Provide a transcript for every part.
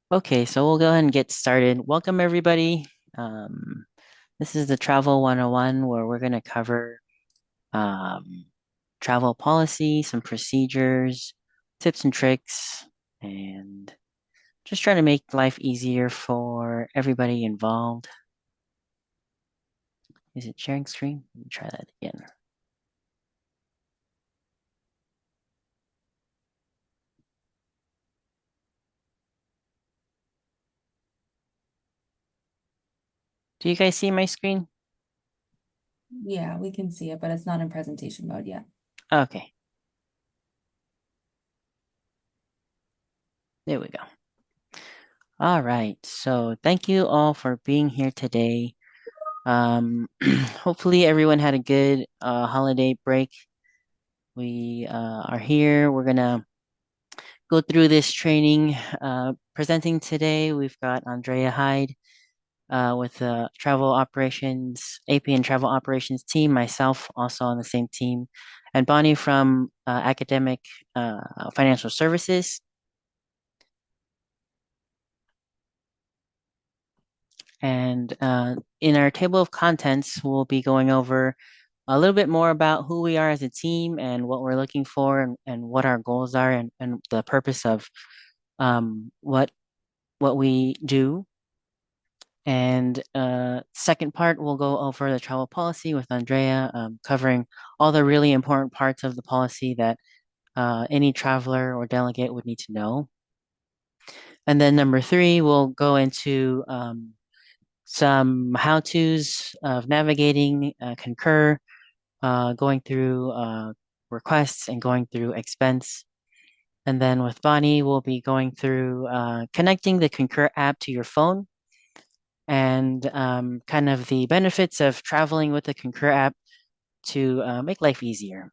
Okay, so we'll go ahead and get started. Welcome, everybody. Um, this is the Travel 101 where we're going to cover um, travel policy, some procedures, tips and tricks, and just try to make life easier for everybody involved. Is it sharing screen? Let me try that again. Do you guys see my screen? Yeah, we can see it, but it's not in presentation mode yet. Okay, there we go. All right, so thank you all for being here today. Hopefully everyone had a good holiday break. We are here. We're gonna go through this training. Presenting today, we've got Andrea Hyde with the travel operations, AP and travel operations team, myself also on the same team, and Bonnie from academic financial services. And in our table of contents, we'll be going over a little bit more about who we are as a team and what we're looking for and what our goals are and the purpose of what we do. And second part, we'll go over the travel policy with Andrea, covering all the really important parts of the policy that any traveler or delegate would need to know. And then number three, we'll go into some how-tos of navigating Concur, going through requests and going through expense. And then with Bonnie, we'll be going through connecting the Concur app to your phone and kind of the benefits of traveling with the Concur app to make life easier.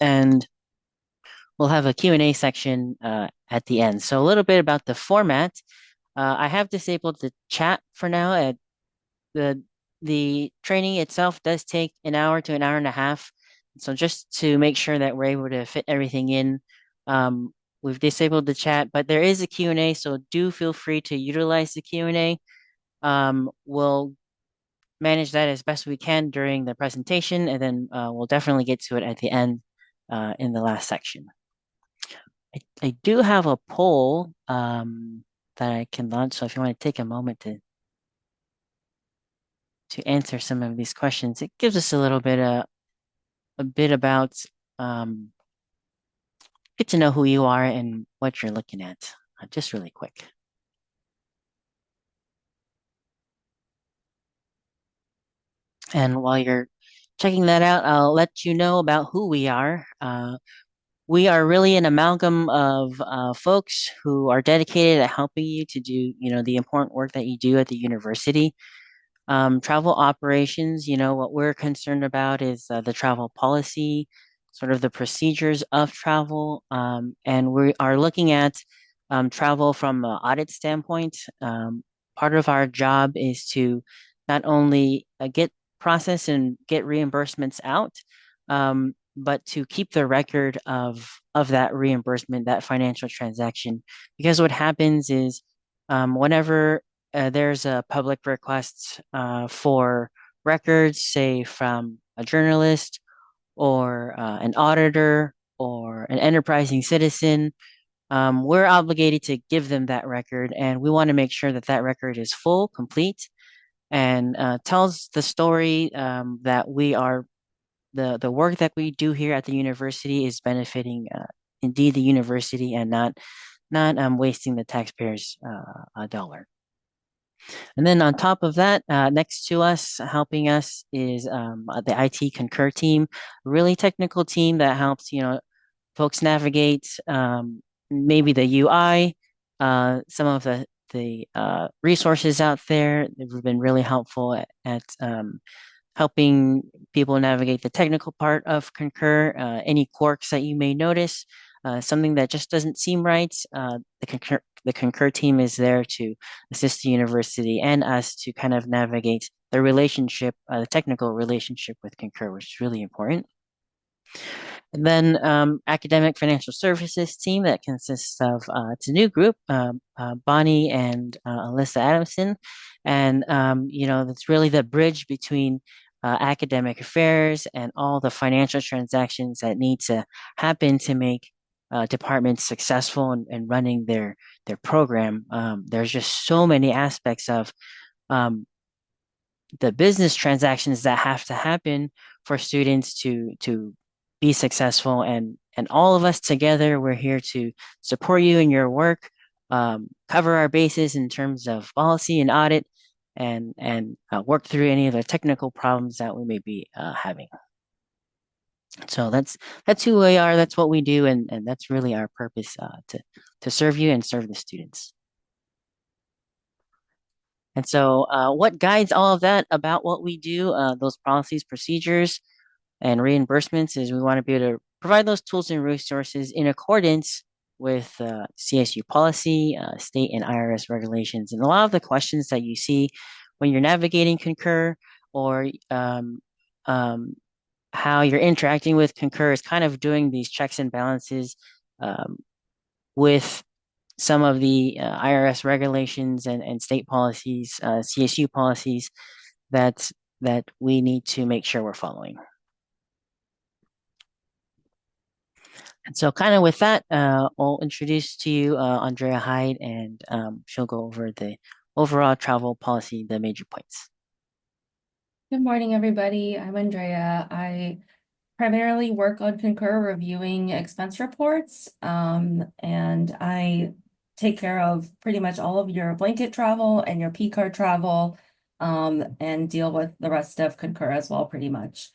And we'll have a Q&A section at the end. So a little bit about the format. I have disabled the chat for now. The the training itself does take an hour to an hour and a half. So just to make sure that we're able to fit everything in, um, we've disabled the chat, but there is a Q&A, so do feel free to utilize the Q&A. We'll manage that as best we can during the presentation, and then we'll definitely get to it at the end in the last section. I do have a poll that I can launch, so if you want to take a moment to answer some of these questions, it gives us a bit about um, get to know who you are and what you're looking at, just really quick. And while you're checking that out, I'll let you know about who we are. We are really an amalgam of folks who are dedicated at helping you to do, the important work that you do at the university. Travel operations, what we're concerned about is the travel policy, sort of the procedures of travel, and we are looking at travel from an audit standpoint. Part of our job is to not only get process and get reimbursements out, but to keep the record of that reimbursement, that financial transaction. Because what happens is whenever there's a public request for records, say from a journalist or an auditor or an enterprising citizen. We're obligated to give them that record, and we want to make sure that that record is full, complete, and tells the story that we are the work that we do here at the university is benefiting indeed the university and not wasting the taxpayers' a dollar. And then on top of that, next to us, helping us is the IT Concur team, really technical team that helps, folks navigate maybe the UI, some of the resources out there. They've been really helpful at helping people navigate the technical part of Concur, any quirks that you may notice, something that just doesn't seem right. The Concur team is there to assist the university and us to kind of navigate the technical relationship with Concur, which is really important. And then academic financial services team that consists of it's a new group, Bonnie and Alyssa Adamson, and that's really the bridge between academic affairs and all the financial transactions that need to happen to make departments successful in running their program. There's just so many aspects of um, the business transactions that have to happen for students to be successful, and all of us together, we're here to support you in your work, cover our bases in terms of policy and audit, and work through any of the technical problems that we may be having. So that's who we are, that's what we do, and that's really our purpose, to serve you and serve the students. And so, what guides all of that about what we do, those policies, procedures, and reimbursements, is we want to be able to provide those tools and resources in accordance with CSU policy, state and IRS regulations. And a lot of the questions that you see when you're navigating Concur, or um, how you're interacting with Concur, is kind of doing these checks and balances um, with some of the IRS regulations and state policies, CSU policies that that we need to make sure we're following. And so, kind of with that, I'll introduce to you Andrea Hyde, and she'll go over the overall travel policy, the major points. Good morning, everybody. I'm Andrea. I primarily work on Concur reviewing expense reports, and I take care of pretty much all of your blanket travel and your P card travel, and deal with the rest of Concur as well, pretty much,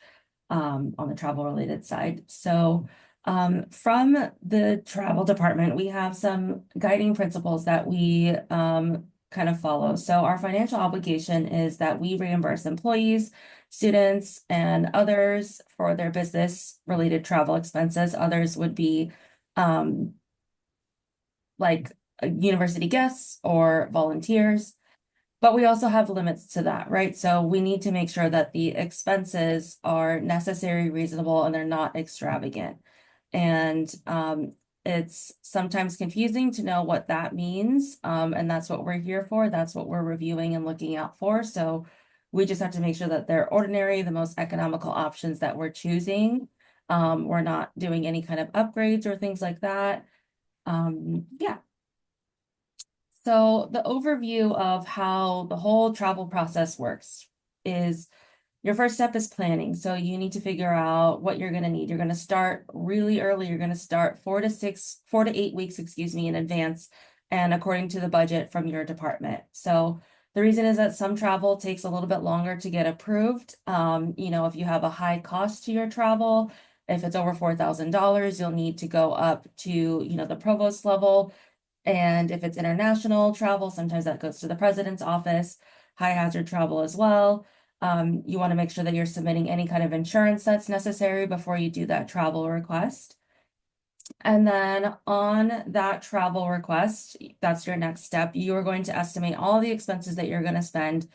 on the travel related side. So, from the travel department, we have some guiding principles that we kind of follow. So our financial obligation is that we reimburse employees, students, and others for their business related travel expenses. Others would be um, like university guests or volunteers. But we also have limits to that, right? So we need to make sure that the expenses are necessary, reasonable, and they're not extravagant. And it's sometimes confusing to know what that means. And that's what we're here for. That's what we're reviewing and looking out for. So we just have to make sure that they're ordinary, the most economical options that we're choosing. We're not doing any kind of upgrades or things like that. Yeah. So the overview of how the whole travel process works is your first step is planning. So you need to figure out what you're going to need. You're going to start really early. You're going to start 4 to 8 weeks, excuse me, in advance, and according to the budget from your department. So the reason is that some travel takes a little bit longer to get approved. If you have a high cost to your travel, if it's over $4,000, you'll need to go up to, the provost level. And if it's international travel, sometimes that goes to the president's office, high hazard travel as well. You want to make sure that you're submitting any kind of insurance that's necessary before you do that travel request. And then on that travel request, that's your next step. You are going to estimate all the expenses that you're going to spend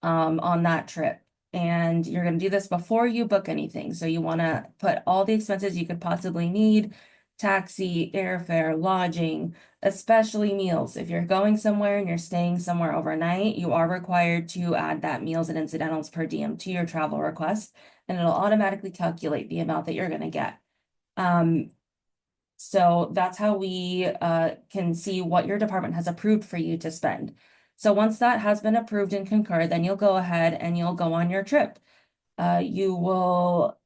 on that trip. And you're going to do this before you book anything. So you want to put all the expenses you could possibly need: taxi, airfare, lodging, especially meals. If you're going somewhere and you're staying somewhere overnight, you are required to add that meals and incidentals per diem to your travel request, and it'll automatically calculate the amount that you're going to get. So that's how we can see what your department has approved for you to spend. So once that has been approved in Concur, then you'll go ahead and you'll go on your trip. You will,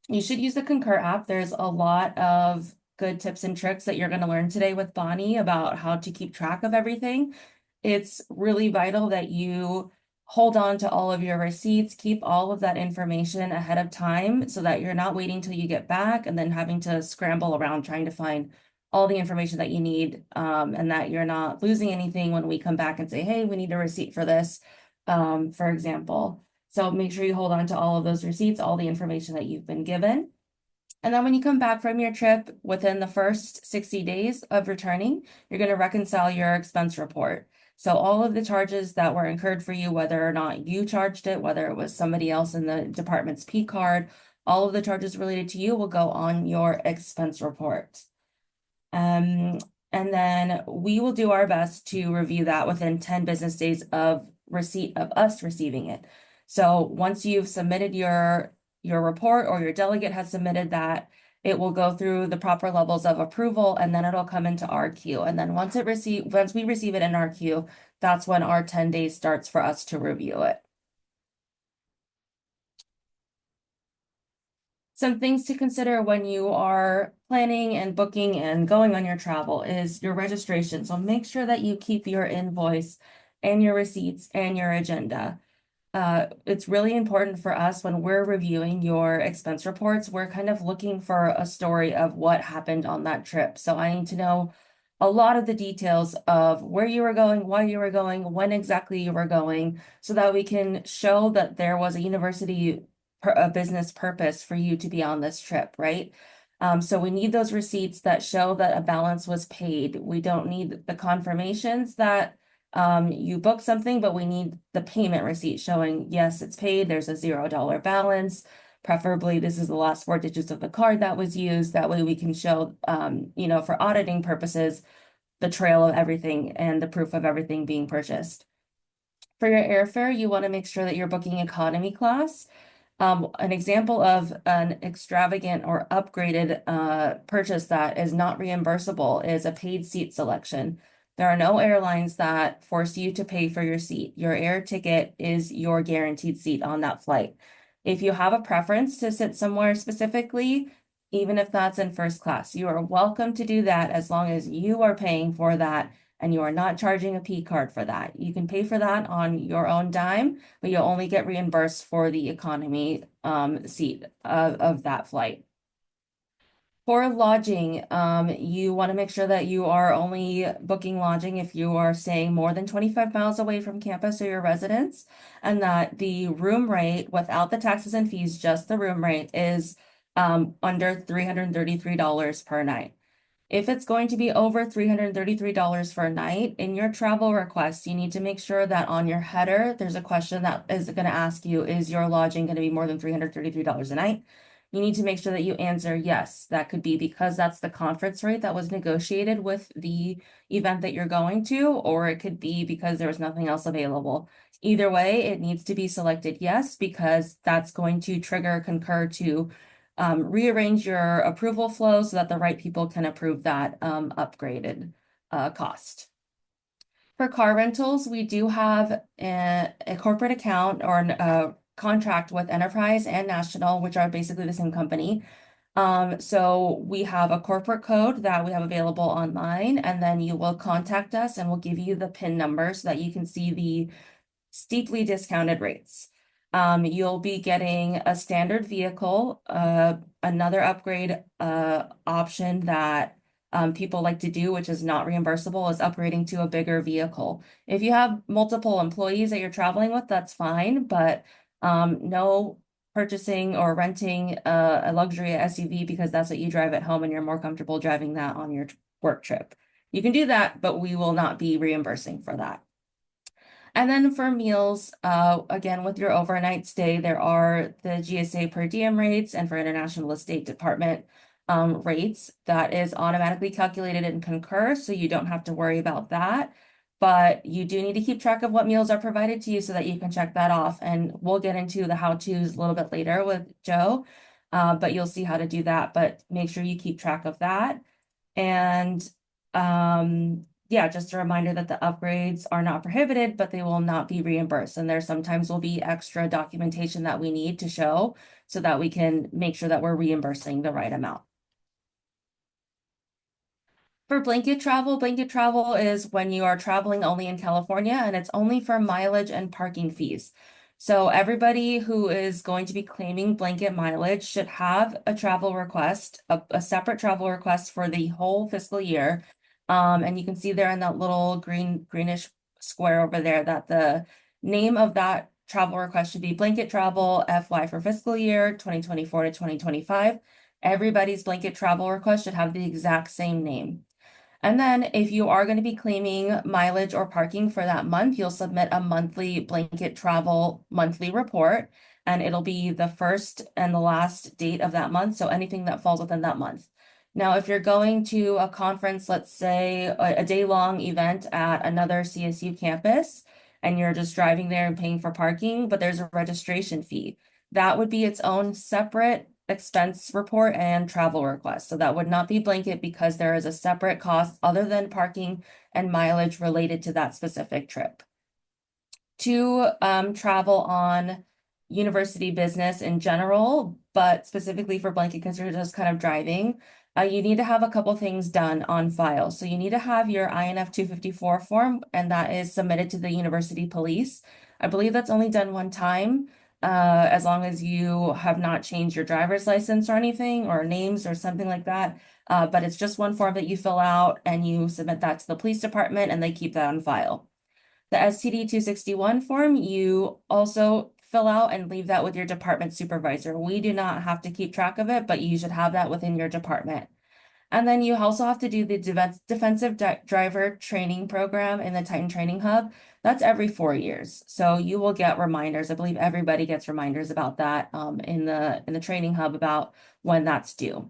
you should use the Concur app. There's a lot of good tips and tricks that you're going to learn today with Bonnie about how to keep track of everything. It's really vital that you hold on to all of your receipts, keep all of that information ahead of time so that you're not waiting till you get back and then having to scramble around trying to find all the information that you need, and that you're not losing anything when we come back and say, hey, we need a receipt for this, for example. So make sure you hold on to all of those receipts, all the information that you've been given. And then when you come back from your trip, within the first 60 days of returning, you're going to reconcile your expense report. So all of the charges that were incurred for you, whether or not you charged it, whether it was somebody else in the department's P card, All of the charges related to you will go on your expense report. Um, and then we will do our best to review that within 10 business days of receipt of us receiving it. So once you've submitted your report or your delegate has submitted that, it will go through the proper levels of approval and then it'll come into our queue. And then once we receive it in our queue, that's when our 10 days starts for us to review it. Some things to consider when you are planning and booking and going on your travel is your registration. So make sure that you keep your invoice and your receipts and your agenda. It's really important for us when we're reviewing your expense reports, we're kind of looking for a story of what happened on that trip. So I need to know a lot of the details of where you were going, why you were going, when exactly you were going, so that we can show that there was a a business purpose for you to be on this trip, right? So we need those receipts that show that a balance was paid. We don't need the confirmations that you book something, but we need the payment receipt showing, yes, it's paid, there's a $0 balance. Preferably, this is the last four digits of the card that was used. That way we can show, for auditing purposes, the trail of everything and the proof of everything being purchased. For your airfare, you want to make sure that you're booking economy class. An example of an extravagant or upgraded purchase that is not reimbursable is a paid seat selection. There are no airlines that force you to pay for your seat. Your air ticket is your guaranteed seat on that flight. If you have a preference to sit somewhere specifically, even if that's in first class, you are welcome to do that as long as you are paying for that and you are not charging a P card for that. You can pay for that on your own dime, but you'll only get reimbursed for the economy seat of that flight. For lodging, you want to make sure that you are only booking lodging if you are staying more than 25 miles away from campus or your residence, and that the room rate without the taxes and fees, just the room rate, is under $333 per night. If it's going to be over $333 for a night, in your travel request, you need to make sure that on your header, there's a question that is going to ask you, is your lodging going to be more than $333 a night? You need to make sure that you answer yes. That could be because that's the conference rate that was negotiated with the event that you're going to, or it could be because there was nothing else available. Either way, it needs to be selected yes, because that's going to trigger Concur to rearrange your approval flow so that the right people can approve that upgraded cost. For car rentals, we do have a corporate account or a contract with Enterprise and National, which are basically the same company. So we have a corporate code that we have available online, and then you will contact us and we'll give you the PIN number so that you can see the steeply discounted rates. You'll be getting a standard vehicle, another upgrade option that people like to do, which is not reimbursable, is upgrading to a bigger vehicle. If you have multiple employees that you're traveling with, that's fine, but no purchasing or renting a luxury SUV because that's what you drive at home and you're more comfortable driving that on your work trip. You can do that, but we will not be reimbursing for that. And then for meals, again, with your overnight stay, there are the GSA per diem rates and for International Estate Department rates that is automatically calculated in Concur, so you don't have to worry about that. But you do need to keep track of what meals are provided to you so that you can check that off. And we'll get into the how-tos a little bit later with Joe, but you'll see how to do that. But make sure you keep track of that. And yeah, just a reminder that the upgrades are not prohibited, but they will not be reimbursed. And there sometimes will be extra documentation that we need to show so that we can make sure that we're reimbursing the right amount. For blanket travel is when you are traveling only in California and it's only for mileage and parking fees. So everybody who is going to be claiming blanket mileage should have a travel request, a separate travel request for the whole fiscal year. And you can see there in that little greenish square over there that the name of that travel request should be blanket travel FY for fiscal year 2024 to 2025. Everybody's blanket travel request should have the exact same name. And then if you are going to be claiming mileage or parking for that month, you'll submit a monthly blanket travel monthly report. and it'll be the first and the last date of that month. So anything that falls within that month. Now, if you're going to a conference, let's say a day-long event at another CSU campus, and you're just driving there and paying for parking, but there's a registration fee. That would be its own separate expense report and travel request. So that would not be blanket because there is a separate cost other than parking and mileage related to that specific trip. To travel on university business in general, but specifically for blanket because you're just kind of driving, you need to have a couple things done on file. So you need to have your INF 254 form, and that is submitted to the university police. I believe that's only done one time, as long as you have not changed your driver's license or anything, or names or something like that. But it's just one form that you fill out and you submit that to the police department, and they keep that on file. The STD 261 form, you also fill out and leave that with your department supervisor. We do not have to keep track of it, but you should have that within your department. And then you also have to do the defensive driver training program in the Titan Training Hub. That's every 4 years. So you will get reminders. I believe everybody gets reminders about that in the training hub about when that's due.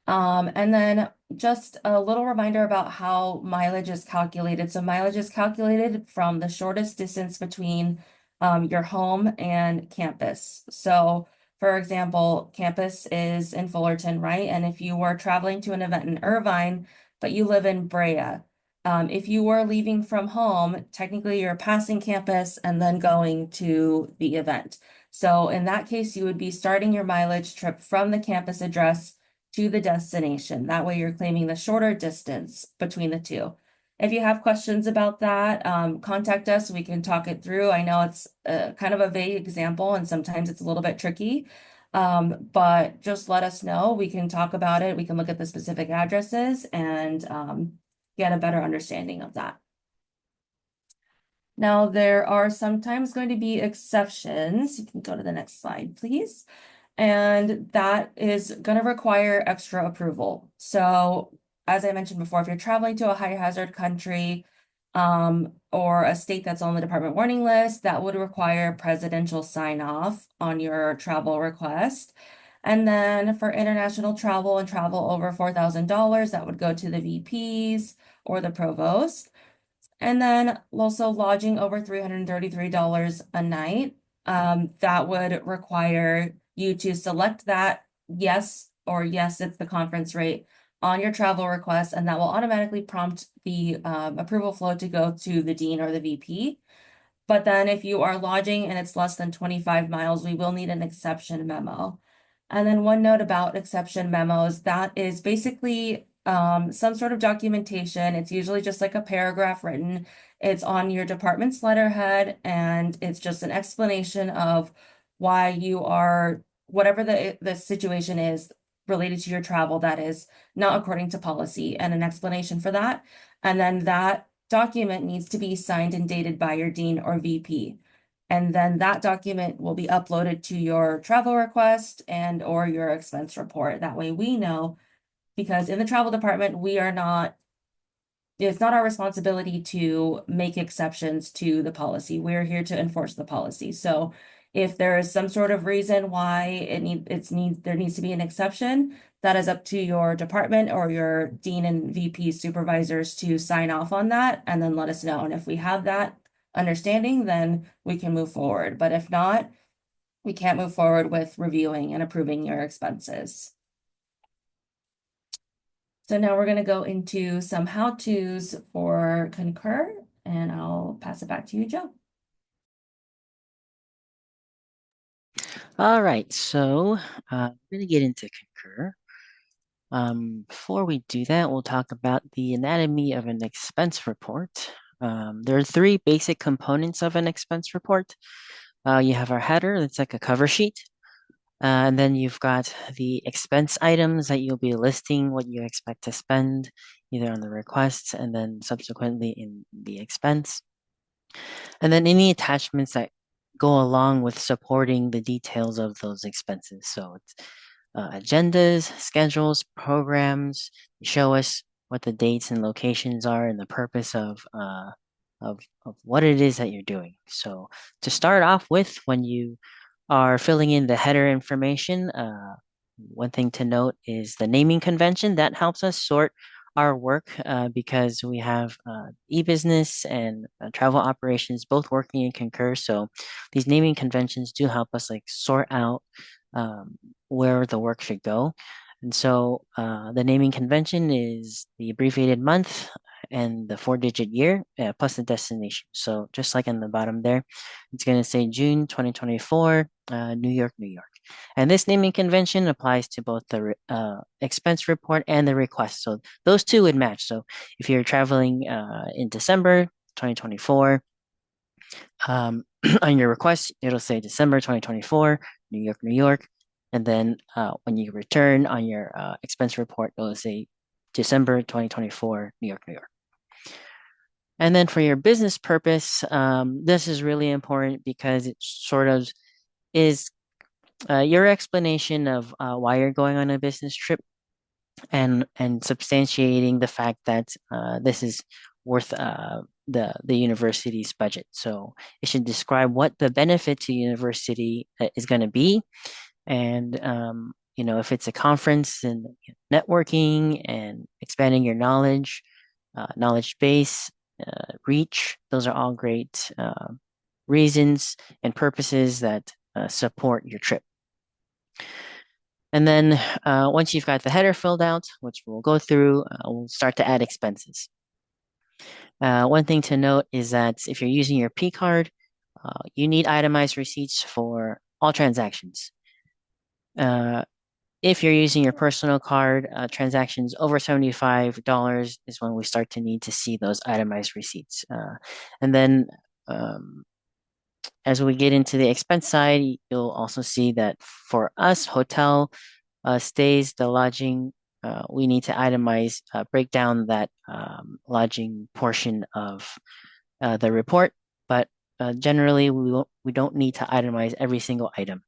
And then just a little reminder about how mileage is calculated. So mileage is calculated from the shortest distance between your home and campus. So for example, campus is in Fullerton, right? And if you were traveling to an event in Irvine, but you live in Brea, if you were leaving from home, technically you're passing campus and then going to the event. So in that case, you would be starting your mileage trip from the campus address to the destination. That way you're claiming the shorter distance between the two. If you have questions about that, contact us. We can talk it through. I know it's kind of a vague example and sometimes it's a little bit tricky, but just let us know. We can talk about it. We can look at the specific addresses and get a better understanding of that. Now, there are sometimes going to be exceptions. You can go to the next slide, please. And that is going to require extra approval. So as I mentioned before, if you're traveling to a high hazard country or a state that's on the department warning list, that would require presidential sign off on your travel request. And then for international travel and travel over $4,000, that would go to the VPs or the provost. And then also lodging over $333 a night. That would require you to select that yes or yes, it's the conference rate on your travel request, and that will automatically prompt the approval flow to go to the dean or the VP. But then if you are lodging and it's less than 25 miles, we will need an exception memo. And then one note about exception memos, that is basically some sort of documentation. It's usually just like a paragraph written. It's on your department's letterhead, and it's just an explanation of why you are, whatever the situation is related to your travel that is not according to policy, and an explanation for that. And then that document needs to be signed and dated by your dean or VP. And then that document will be uploaded to your travel request and or your expense report. That way we know, because in the travel department, it's not our responsibility to make exceptions to the policy. We're here to enforce the policy. So if there is some sort of reason why there needs to be an exception, that is up to your department or your dean and VP supervisors to sign off on that and then let us know. And if we have that understanding, then we can move forward. But if not, we can't move forward with reviewing and approving your expenses. So now we're going to go into some how-tos for Concur, and I'll pass it back to you, Joe. All right, so we're going to get into Concur. Before we do that, we'll talk about the anatomy of an expense report. There are three basic components of an expense report. You have our header, that's like a cover sheet. And then you've got the expense items that you'll be listing what you expect to spend, either on the request and then subsequently in the expense. And then any attachments that go along with supporting the details of those expenses. So it's agendas, schedules, programs, show us what the dates and locations are and the purpose of what it is that you're doing. So to start off with, when you are filling in the header information. One thing to note is the naming convention that helps us sort our work because we have e-business and travel operations both working in Concur. So these naming conventions do help us like sort out um, where the work should go. And so the naming convention is the abbreviated month and the four-digit year plus the destination. So just like in the bottom there, it's going to say June 2024, New York, New York. And this naming convention applies to both the expense report and the request. So those two would match. So if you're traveling in December 2024, on your request, it'll say December 2024, New York, New York. And then when you return on your expense report, it'll say December 2024, New York, New York. And then for your business purpose, this is really important because it sort of is your explanation of why you're going on a business trip and substantiating the fact that this is worth the university's budget. So it should describe what the benefit to university is going to be, and if it's a conference and networking and expanding your knowledge, knowledge base, reach, those are all great reasons and purposes that support your trip. And then once you've got the header filled out, which we'll go through, we'll start to add expenses. One thing to note is that if you're using your P card, you need itemized receipts for all transactions. Uh, if you're using your personal card, transactions over $75 is when we start to need to see those itemized receipts. And then um, as we get into the expense side, you'll also see that for us, hotel stays, the lodging, we need to itemize, break down that lodging portion of the report. But generally, we don't need to itemize every single item.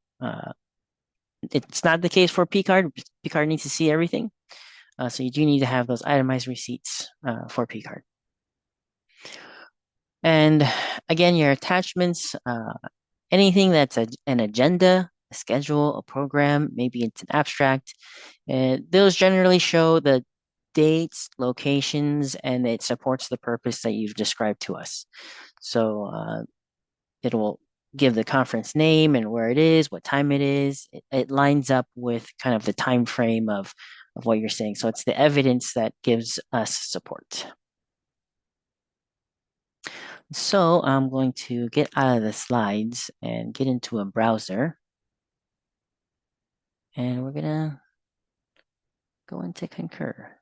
It's not the case for P card. P card needs to see everything. So you do need to have those itemized receipts for P card. And again, your attachments, anything that's an agenda, a schedule, a program, maybe it's an abstract. Those generally show the dates, locations, and it supports the purpose that you've described to us. So it will give the conference name and where it is, what time it is. It lines up with kind of the time frame of what you're saying. So it's the evidence that gives us support. So I'm going to get out of the slides and get into a browser. And we're gonna go into Concur.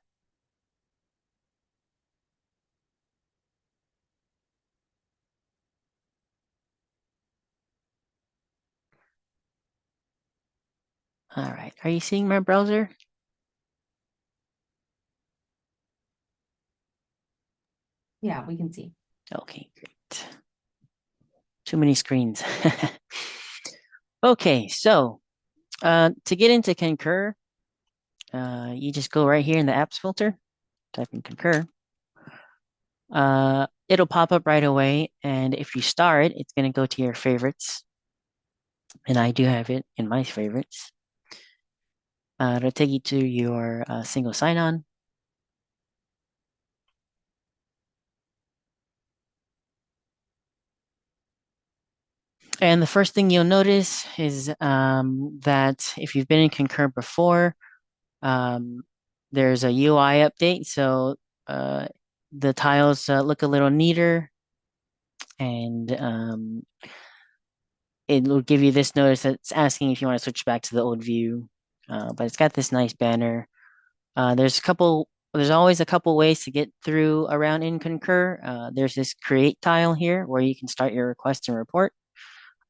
All right. Are you seeing my browser? Yeah, we can see. Okay, great. Too many screens. Okay, so to get into Concur, you just go right here in the apps filter, type in Concur. It'll pop up right away, and if you star it, it's going to go to your favorites, and I do have it in my favorites. It'll take you to your single sign-on. And the first thing you'll notice is that if you've been in Concur before, um, there's a UI update. So uh, the tiles look a little neater, and it will give you this notice that's asking if you want to switch back to the old view. But it's got this nice banner. There's always a couple ways to get through around in Concur. There's this create tile here where you can start your request and report,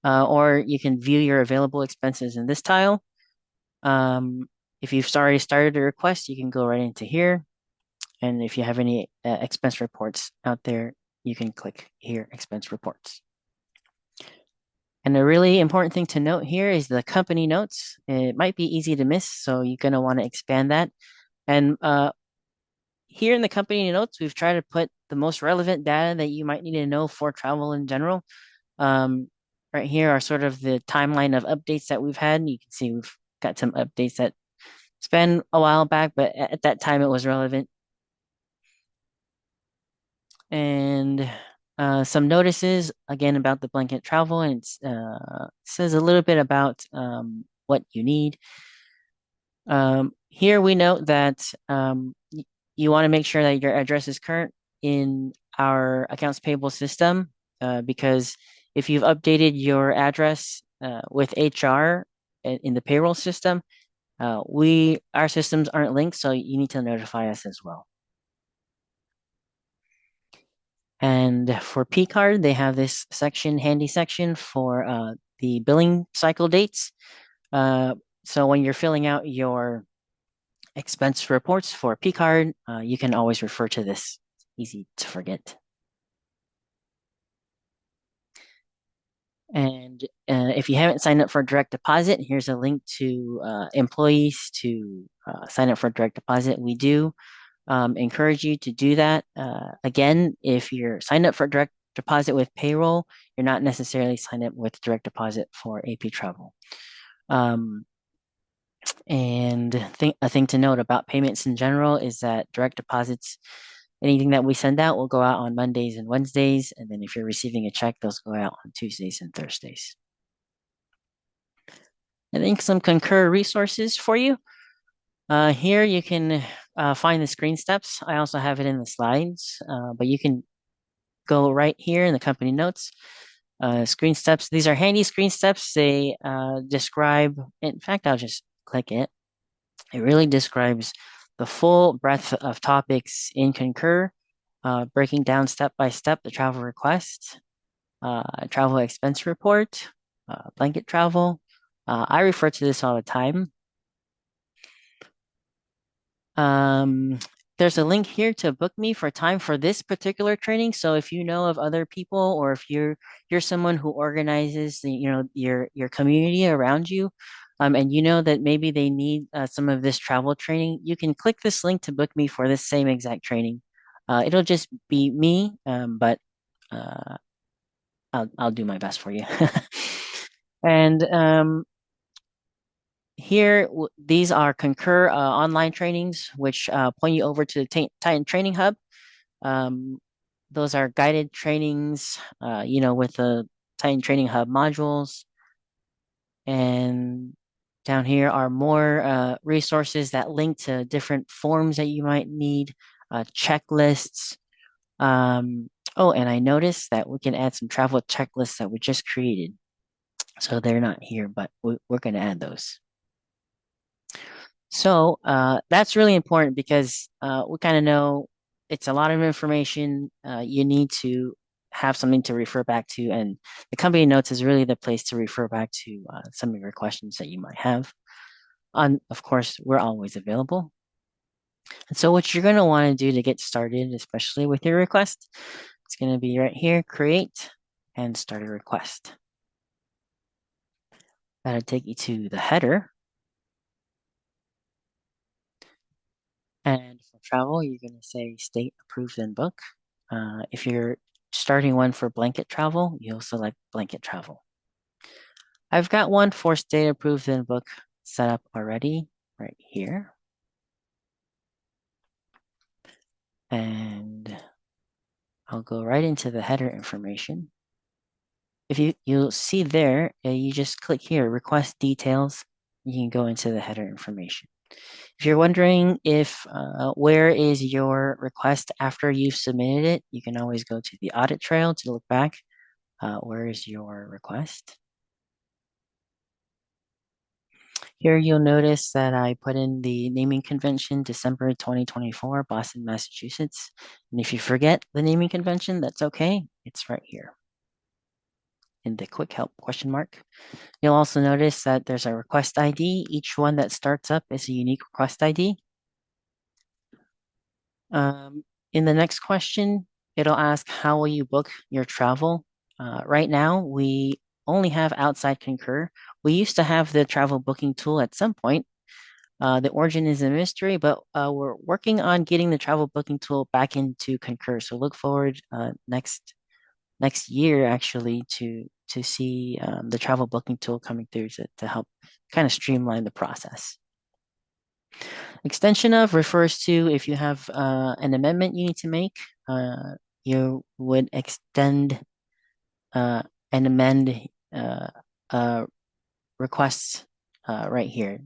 or you can view your available expenses in this tile. Um, if you've already started a request, you can go right into here. And if you have any expense reports out there, you can click here, expense reports. And a really important thing to note here is the company notes. It might be easy to miss, so you're going to want to expand that. And here in the company notes, we've tried to put the most relevant data that you might need to know for travel in general. Um, right here are sort of the timeline of updates that we've had. You can see we've got some updates that spend a while back, but at that time it was relevant. And some notices again about the blanket travel, and says a little bit about what you need. Here we note that you want to make sure that your address is current in our accounts payable system, because if you've updated your address with HR in the payroll system, our systems aren't linked, so you need to notify us as well. And for P card, they have this handy section for the billing cycle dates. Uh, so when you're filling out your expense reports for P card, you can always refer to this. Easy to forget. And if you haven't signed up for direct deposit, here's a link to employees to sign up for direct deposit. We do encourage you to do that. Again, if you're signed up for direct deposit with payroll, you're not necessarily signed up with direct deposit for AP travel. Um, and a thing to note about payments in general is that direct deposits, anything that we send out will go out on Mondays and Wednesdays. And then if you're receiving a check, those go out on Tuesdays and Thursdays. I think some Concur resources for you. Here you can find the screen steps. I also have it in the slides, but you can go right here in the company notes. Screen steps. These are handy screen steps. They describe, in fact, I'll just click it. It really describes the full breadth of topics in Concur, breaking down step by step the travel request, travel expense report, blanket travel. I refer to this all the time. Um, there's a link here to book me for time for this particular training. So if you know of other people, or if you're someone who organizes your community around you, and you know that maybe they need some of this travel training, you can click this link to book me for this same exact training. It'll just be me, but uh, I'll do my best for you. And here, these are Concur online trainings, which point you over to the Titan Training Hub. Um, those are guided trainings, with the Titan Training Hub modules. And down here are more resources that link to different forms that you might need, checklists. Oh, and I noticed that we can add some travel checklists that we just created. So they're not here, but we're going to add those. So that's really important because we kind of know it's a lot of information. You need to have something to refer back to, and the company notes is really the place to refer back to some of your questions that you might have. Of course, we're always available. And so what you're going to want to do to get started, especially with your request, it's going to be right here, create and start a request. That'll take you to the header. And for travel, you're going to say state approved and book. If you're starting one for blanket travel, you'll select blanket travel. I've got one for state approved and book set up already right here. And I'll go right into the header information. If you'll see there, you just click here, request details. You can go into the header information. If you're wondering if where is your request after you've submitted it, you can always go to the audit trail to look back. Where is your request? Here you'll notice that I put in the naming convention, December 2024, Boston, Massachusetts. And if you forget the naming convention, that's okay. It's right here in the quick help question mark. You'll also notice that there's a request ID. Each one that starts up is a unique request ID. Um, in the next question, it'll ask, how will you book your travel? Right now, we only have outside Concur. We used to have the travel booking tool at some point. The origin is a mystery, but we're working on getting the travel booking tool back into Concur. So look forward next next year actually to see the travel booking tool coming through to help kind of streamline the process. Extension of refers to if you have an amendment you need to make, you would extend uh, and amend uh, requests right here.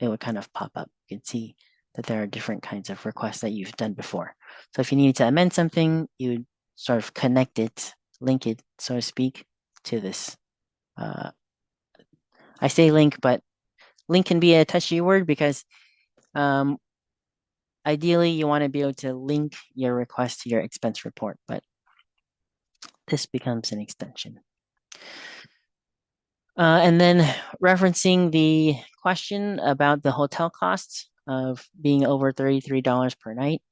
It would kind of pop up. You can see that there are different kinds of requests that you've done before. So if you need to amend something, you would sort of connect it, link it, so to speak, to this. Uh, I say link, but link can be a touchy word because um, ideally you want to be able to link your request to your expense report, but this becomes an extension. And then referencing the question about the hotel costs of being over $33 per night.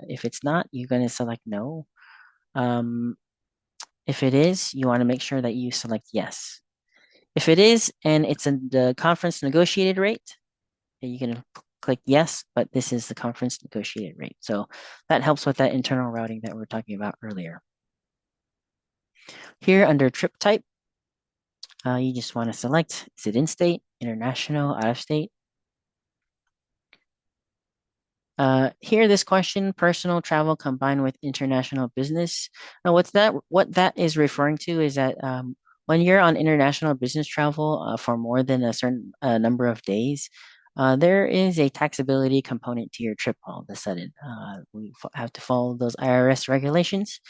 If it's not, you're going to select no. Um, if it is, you want to make sure that you select yes. If it is, and it's in the conference negotiated rate, you can click yes, but this is the conference negotiated rate. So that helps with that internal routing that we were talking about earlier. Here under trip type, you just want to select, is it in-state, international, out-of-state? Here, this question, personal travel combined with international business. Now, what that is referring to is that when you're on international business travel for more than a certain number of days, there is a taxability component to your trip all of a sudden. Have to follow those IRS regulations.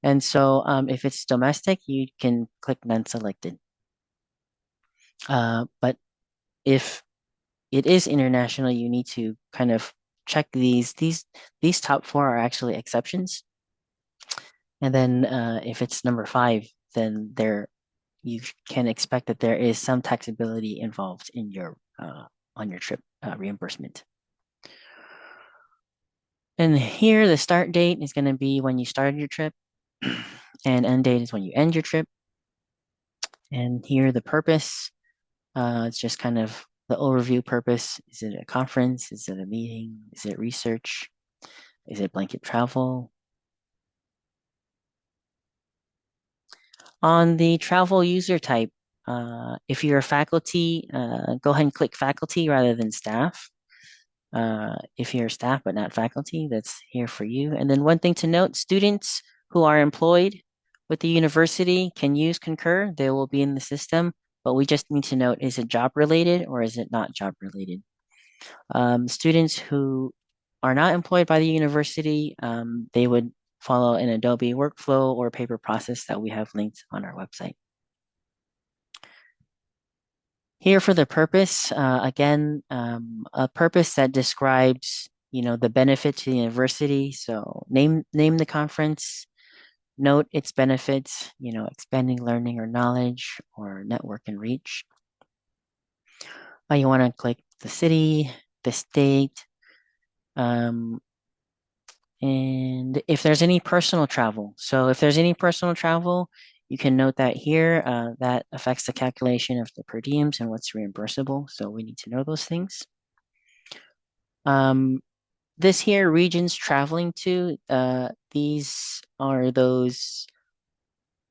And so if it's domestic, you can click none selected. But if it is international, you need to kind of check these top four are actually exceptions. And then if it's number five, then there you can expect that there is some taxability involved in your on your trip reimbursement. And here the start date is going to be when you started your trip, and end date is when you end your trip. And here the purpose, it's just kind of the overview purpose. Is it a conference? Is it a meeting? Is it research? Is it blanket travel? On the travel user type, if you're a faculty, go ahead and click faculty rather than staff. If you're staff but not faculty, that's here for you. And then one thing to note, students who are employed with the university can use Concur. They will be in the system, but we just need to note, is it job related or is it not job related? Students who are not employed by the university, they would follow an Adobe workflow or paper process that we have linked on our website. Here for the purpose, again, a purpose that describes, the benefit to the university. So name the conference, note its benefits, expanding learning or knowledge or network and reach. You want to click the city, the state, um, and if there's any personal travel. So if there's any personal travel, you can note that here. That affects the calculation of the per diems and what's reimbursable. So we need to know those things. Um, this here, regions traveling to, these are those,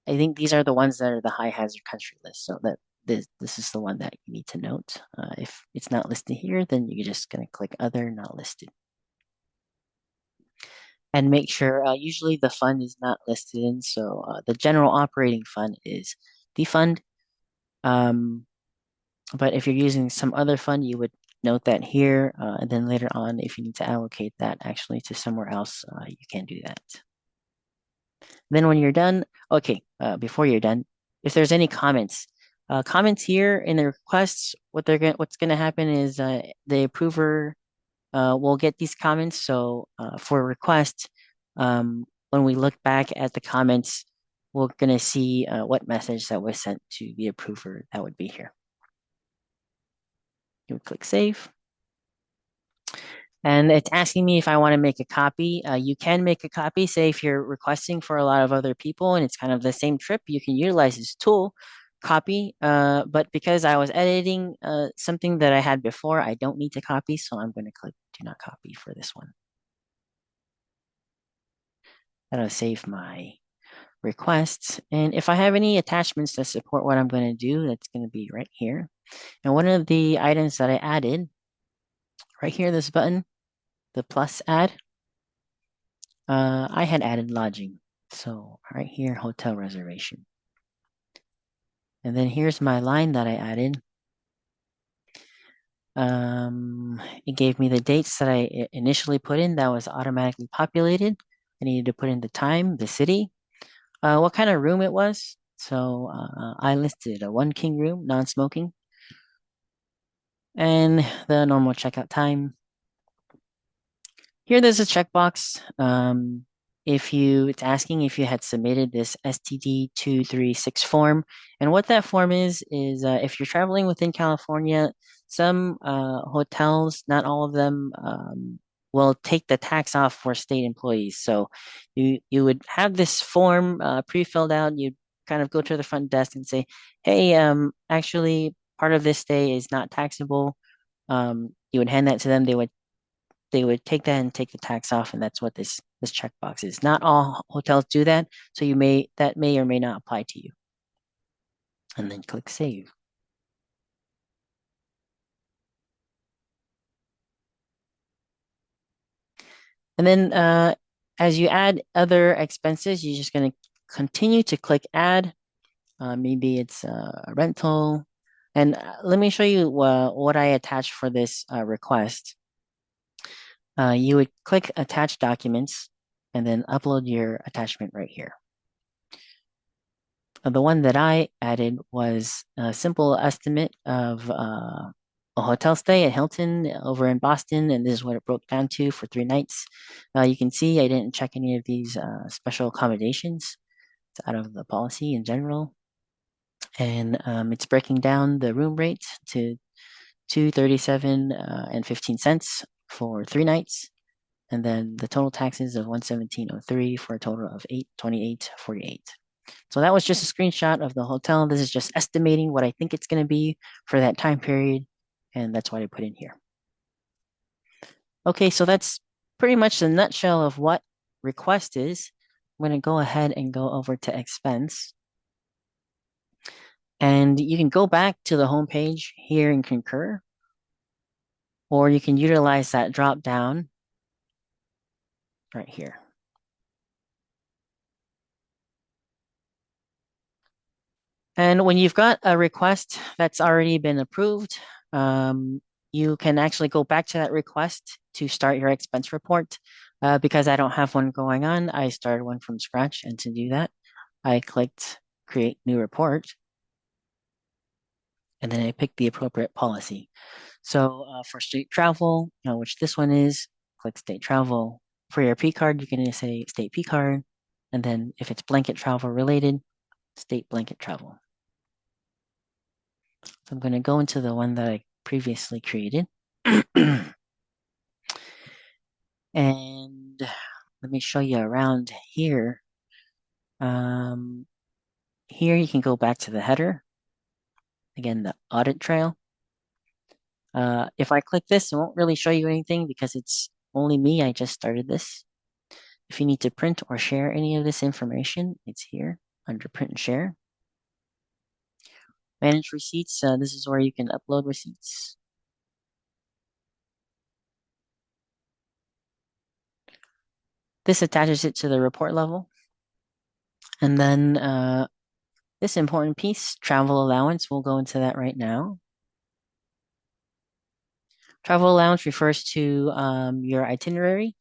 I think these are the ones that are the high hazard country list. So that this is the one that you need to note. If it's not listed here, then you're just going to click other, not listed. And make sure, usually the fund is not listed in. So the general operating fund is the fund. Um, but if you're using some other fund, you would note that here. And then later on, if you need to allocate that actually to somewhere else, you can do that. Then when you're done, okay, before you're done, if there's any comments here in the requests, what's gonna happen is the approver will get these comments. So for requests, when we look back at the comments, we're gonna see what message that was sent to the approver. That would be here. You would click save. And it's asking me if I want to make a copy. You can make a copy, say if you're requesting for a lot of other people and it's kind of the same trip, you can utilize this tool, copy. But because I was editing something that I had before, I don't need to copy, so I'm going to click do not copy for this one. That'll save my requests. And if I have any attachments that support what I'm going to do, that's going to be right here. And one of the items that I added right here, this button, the plus add, I had added lodging. So right here, hotel reservation. And then here's my line that I added. It gave me the dates that I initially put in that was automatically populated. I needed to put in the time, the city, what kind of room it was. So I listed a one king room, non-smoking, and the normal checkout time. Here, there's a checkbox. If it's asking if you had submitted this STD 236 form. And what that form is if you're traveling within California, some hotels, not all of them, will take the tax off for state employees. So you would have this form pre-filled out. You'd kind of go to the front desk and say, hey, actually, part of this stay is not taxable. You would hand that to them. They would take that and take the tax off, and that's what this checkbox is. Not all hotels do that, so that may or may not apply to you. And then click save. And then as you add other expenses, you're just going to continue to click add. Maybe it's a rental. And let me show you what I attached for this request. You would click attach documents and then upload your attachment right here. The one that I added was a simple estimate of a hotel stay at Hilton over in Boston, and this is what it broke down to for 3 nights. You can see I didn't check any of these special accommodations. It's out of the policy in general, and it's breaking down the room rate to 237 and 15 cents for 3 nights, and then the total taxes of 117.03 for a total of 828.48. So that was just a screenshot of the hotel. This is just estimating what I think it's going to be for that time period. And that's what I put in here. Okay, so that's pretty much the nutshell of what request is. I'm going to go ahead and go over to expense. And you can go back to the home page here in Concur, or you can utilize that drop down right here. And when you've got a request that's already been approved, you can actually go back to that request to start your expense report. Because I don't have one going on, I started one from scratch. And to do that, I clicked create new report, and then I picked the appropriate policy. So for state travel, which this one is, click state travel. For your P card, you can say state P card. And then if it's blanket travel related, state blanket travel. So I'm going to go into the one that I previously created. And let me show you around here. Um, Here you can go back to the header. Again, the audit trail. If I click this, it won't really show you anything because it's only me. I just started this. If you need to print or share any of this information, it's here under print and share. Manage receipts. This is where you can upload receipts. This attaches it to the report level. And then this important piece, travel allowance, we'll go into that right now. Travel allowance refers to your itinerary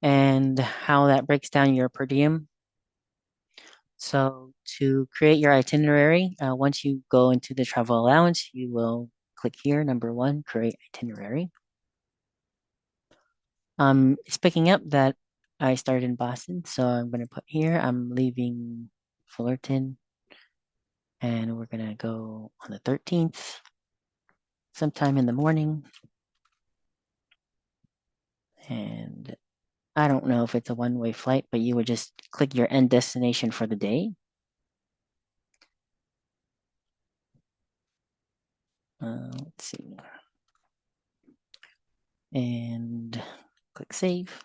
and how that breaks down your per diem. So to create your itinerary, once you go into the travel allowance, you will click here, number one, create itinerary. It's picking up that I started in Boston, so I'm going to put here, I'm leaving Fullerton, and we're going to go on the 13th, sometime in the morning. And I don't know if it's a one-way flight, but you would just click your end destination for the day. Let's see. And click save.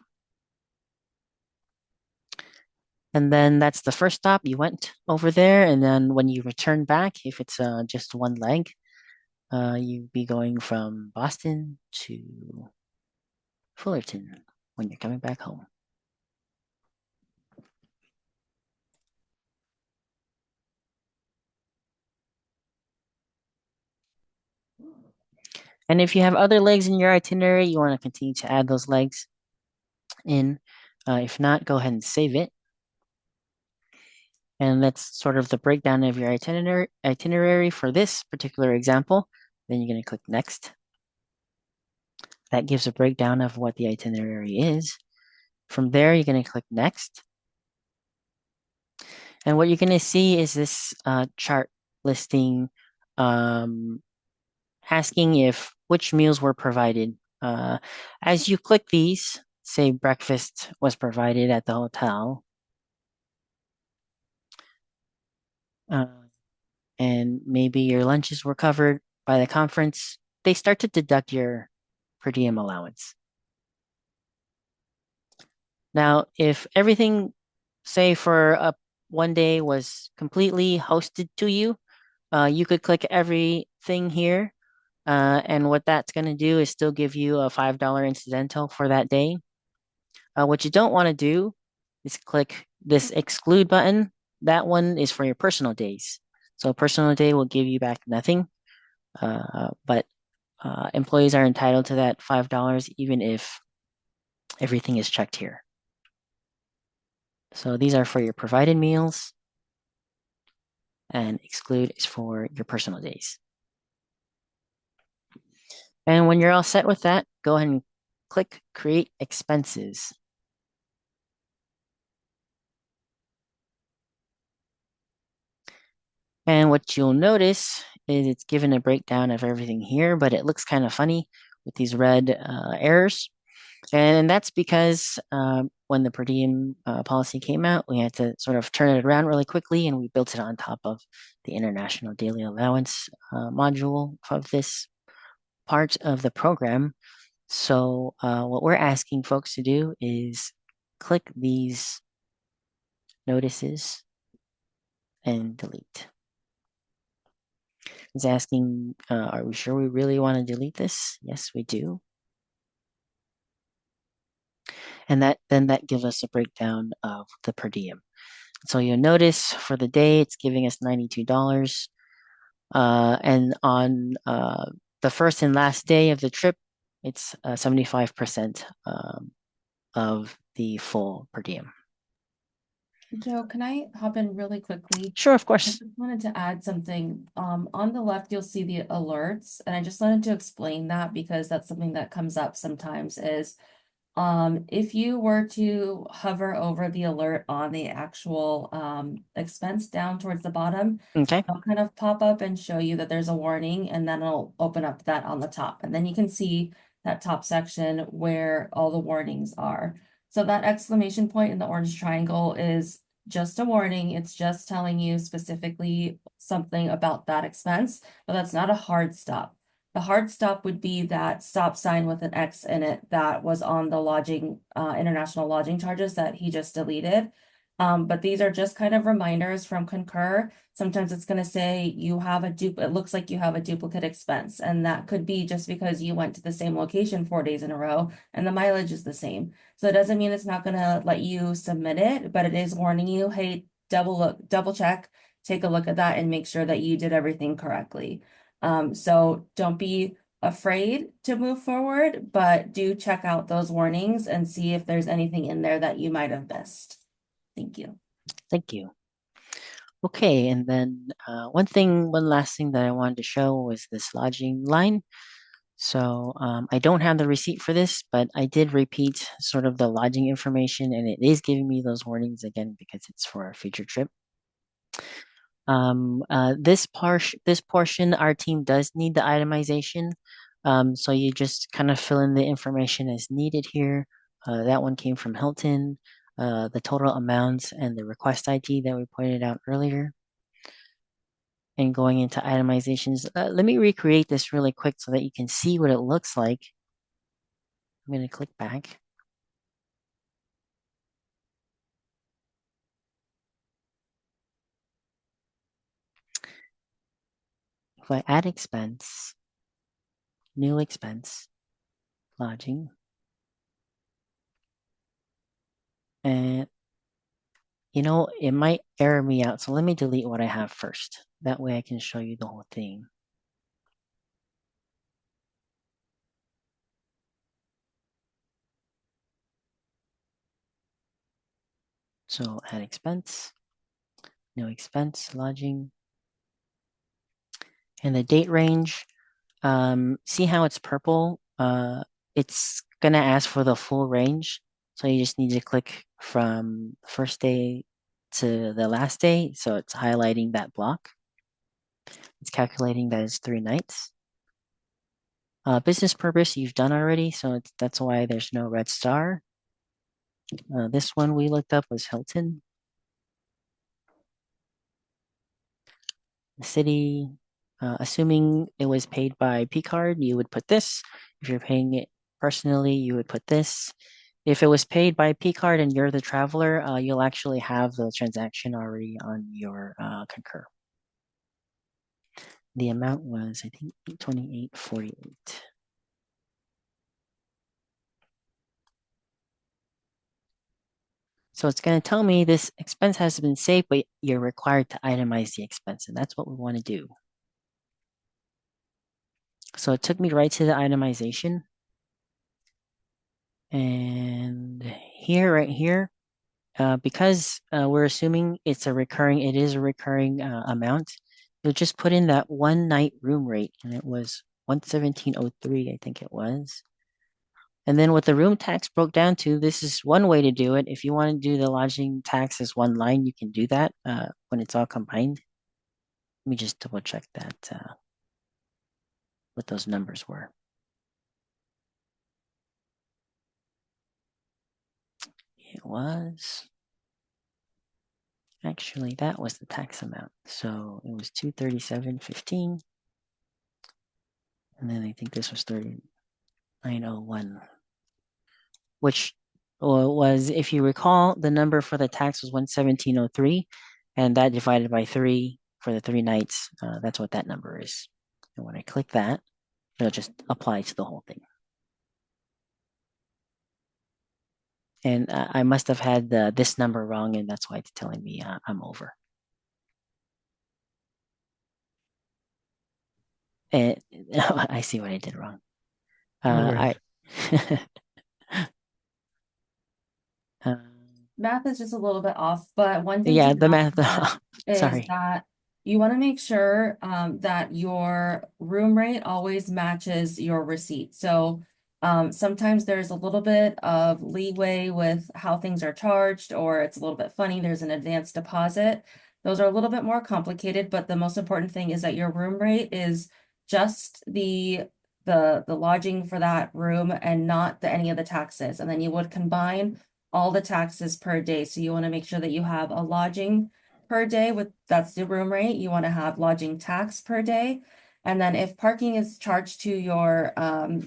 And then that's the first stop. You went over there, and then when you return back, if it's just one leg, you'd be going from Boston to Fullerton when you're coming back home. And if you have other legs in your itinerary, you want to continue to add those legs in. If not, go ahead and save it. And that's sort of the breakdown of your itinerary for this particular example. Then you're going to click next. That gives a breakdown of what the itinerary is. From there, you're going to click next. And what you're going to see is this chart listing um, asking if which meals were provided. As you click these, say breakfast was provided at the hotel, uh, and maybe your lunches were covered by the conference, they start to deduct your per diem allowance. Now, if everything, say for a one day was completely hosted to you, you could click everything here. And what that's going to do is still give you a $5 incidental for that day. What you don't want to do is click this exclude button. That one is for your personal days. So a personal day will give you back nothing, but employees are entitled to that $5 even if everything is checked here. So these are for your provided meals, and exclude is for your personal days. And when you're all set with that, go ahead and click Create Expenses. And what you'll notice is it's given a breakdown of everything here, but it looks kind of funny with these red errors. And that's because when the per diem policy came out, we had to sort of turn it around really quickly, and we built it on top of the International Daily Allowance module of this part of the program. So what we're asking folks to do is click these notices and delete. It's asking, are we sure we really want to delete this? Yes, we do. And that gives us a breakdown of the per diem. So you'll notice for the day, it's giving us $92. And on the first and last day of the trip, it's 75% of the full per diem. Joe, can I hop in really quickly? Sure, of I course. just wanted to add something. On the left, you'll see the alerts, and I just wanted to explain that because that's something that comes up sometimes is if you were to hover over the alert on the actual expense down towards the bottom, Okay. it'll kind of pop up and show you that there's a warning, and then it'll open up that on the top. And then you can see that top section where all the warnings are. So that exclamation point in the orange triangle is just a warning. It's just telling you specifically something about that expense, but that's not a hard stop. The hard stop would be that stop sign with an X in it that was on the lodging, international lodging charges that he just deleted. But these are just kind of reminders from Concur. Sometimes it's going to say you have it looks like you have a duplicate expense. And that could be just because you went to the same location 4 days in a row and the mileage is the same. So it doesn't mean it's not going to let you submit it, but it is warning you, hey, double check, take a look at that and make sure that you did everything correctly. So don't be afraid to move forward, but do check out those warnings and see if there's anything in there that you might have missed. Thank you. Thank you. Okay, and then one last thing that I wanted to show was this lodging line. So I don't have the receipt for this, but I did repeat sort of the lodging information, and it is giving me those warnings again because it's for a future trip. This portion, our team does need the itemization. So you just kind of fill in the information as needed here. That one came from Hilton, the total amounts and the request ID that we pointed out earlier. And going into itemizations, let me recreate this really quick so that you can see what it looks like. I'm going to click back. If I add expense, new expense, lodging, and it might error me out. So let me delete what I have first. That way I can show you the whole thing. So add expense, new expense, lodging, and the date range. See how it's purple? It's gonna ask for the full range. So you just need to click from first day to the last day. So it's highlighting that block. It's calculating that it's 3 nights. Business purpose you've done already, so that's why there's no red star. This one we looked up was Hilton. The city, assuming it was paid by P card, you would put this. If you're paying it personally, you would put this. If it was paid by P card and you're the traveler, you'll actually have the transaction already on your Concur. The amount was, I think, 28.48. So it's going to tell me this expense has been saved, but you're required to itemize the expense, and that's what we want to do. So it took me right to the itemization. And here, right here, because we're assuming it is a recurring amount, you'll just put in that 1 night room rate, and it was 117.03, I think it was. And then what the room tax broke down to, this is one way to do it. If you want to do the lodging tax as one line, you can do that when it's all combined. Let me just double check that what those numbers were. It was actually that was the tax amount. So it was 237.15. And then I think this was 3901, which was, if you recall, the number for the tax was 117.03, and that divided by 3 for the 3 nights, that's what that number is. And when I click that, it'll just apply to the whole thing. And I must have had this number wrong, and that's why it's telling me I'm over. And I see what I did wrong. No I worries. uh, Math is just a little bit off, but one thing to yeah, the note math. here is Sorry. that you want to make sure that your room rate always matches your receipt. So sometimes there's a little bit of leeway with how things are charged, or it's a little bit funny. There's an advanced deposit. Those are a little bit more complicated, but the most important thing is that your room rate is just the lodging for that room and not any of the taxes. And then you would combine all the taxes per day. So you want to make sure that you have a lodging per day that's the room rate. You want to have lodging tax per day. And then if parking is charged to your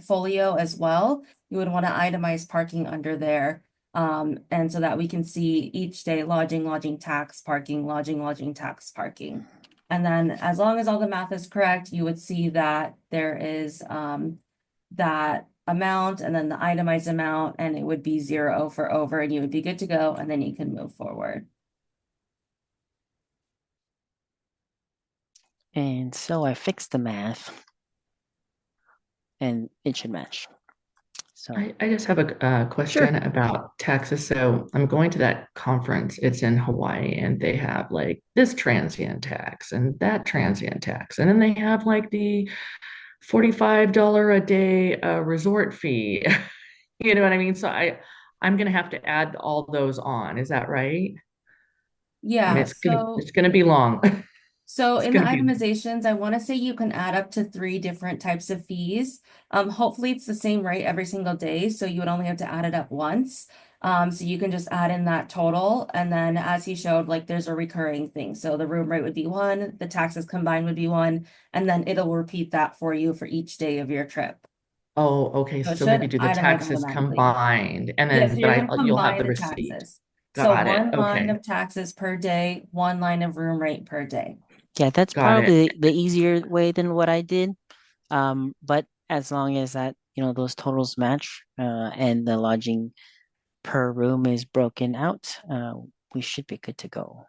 folio as well, you would want to itemize parking under there. And so that we can see each day lodging tax, parking, lodging tax, parking. And then as long as all the math is correct, you would see that there is that amount and then the itemized amount, and it would be 0 for over, and you would be good to go, and then you can move forward. And so I fixed the math, and it should match. So I just have a sure. question about taxes. So I'm going to that conference. It's in Hawaii, and they have like this transient tax and that transient tax. And then they have like the $45 a day resort fee. You know what I mean? So I'm gonna have to add all those on. Is that right? I mean, Yeah, it's gonna be long. so It's in the gonna be itemizations, I want to say you can add up to 3 different types of fees. Hopefully it's the same rate every single day, so you would only have to add it up once. So you can just add in that total, and then as he showed, like there's a recurring thing. So the room rate would be one, the taxes combined would be one, and then it'll repeat that for you for each day of your trip. Oh, okay. So it So maybe should do the itemize taxes automatically. combined and Yeah, so then, but you're going to you'll have combine the the receipt. taxes. So Got it. one line Okay. of taxes per day, one line of room rate per day. Yeah, that's Got it. probably the easier way than what I did. But as long as that, those totals match, and the lodging per room is broken out, we should be good to go.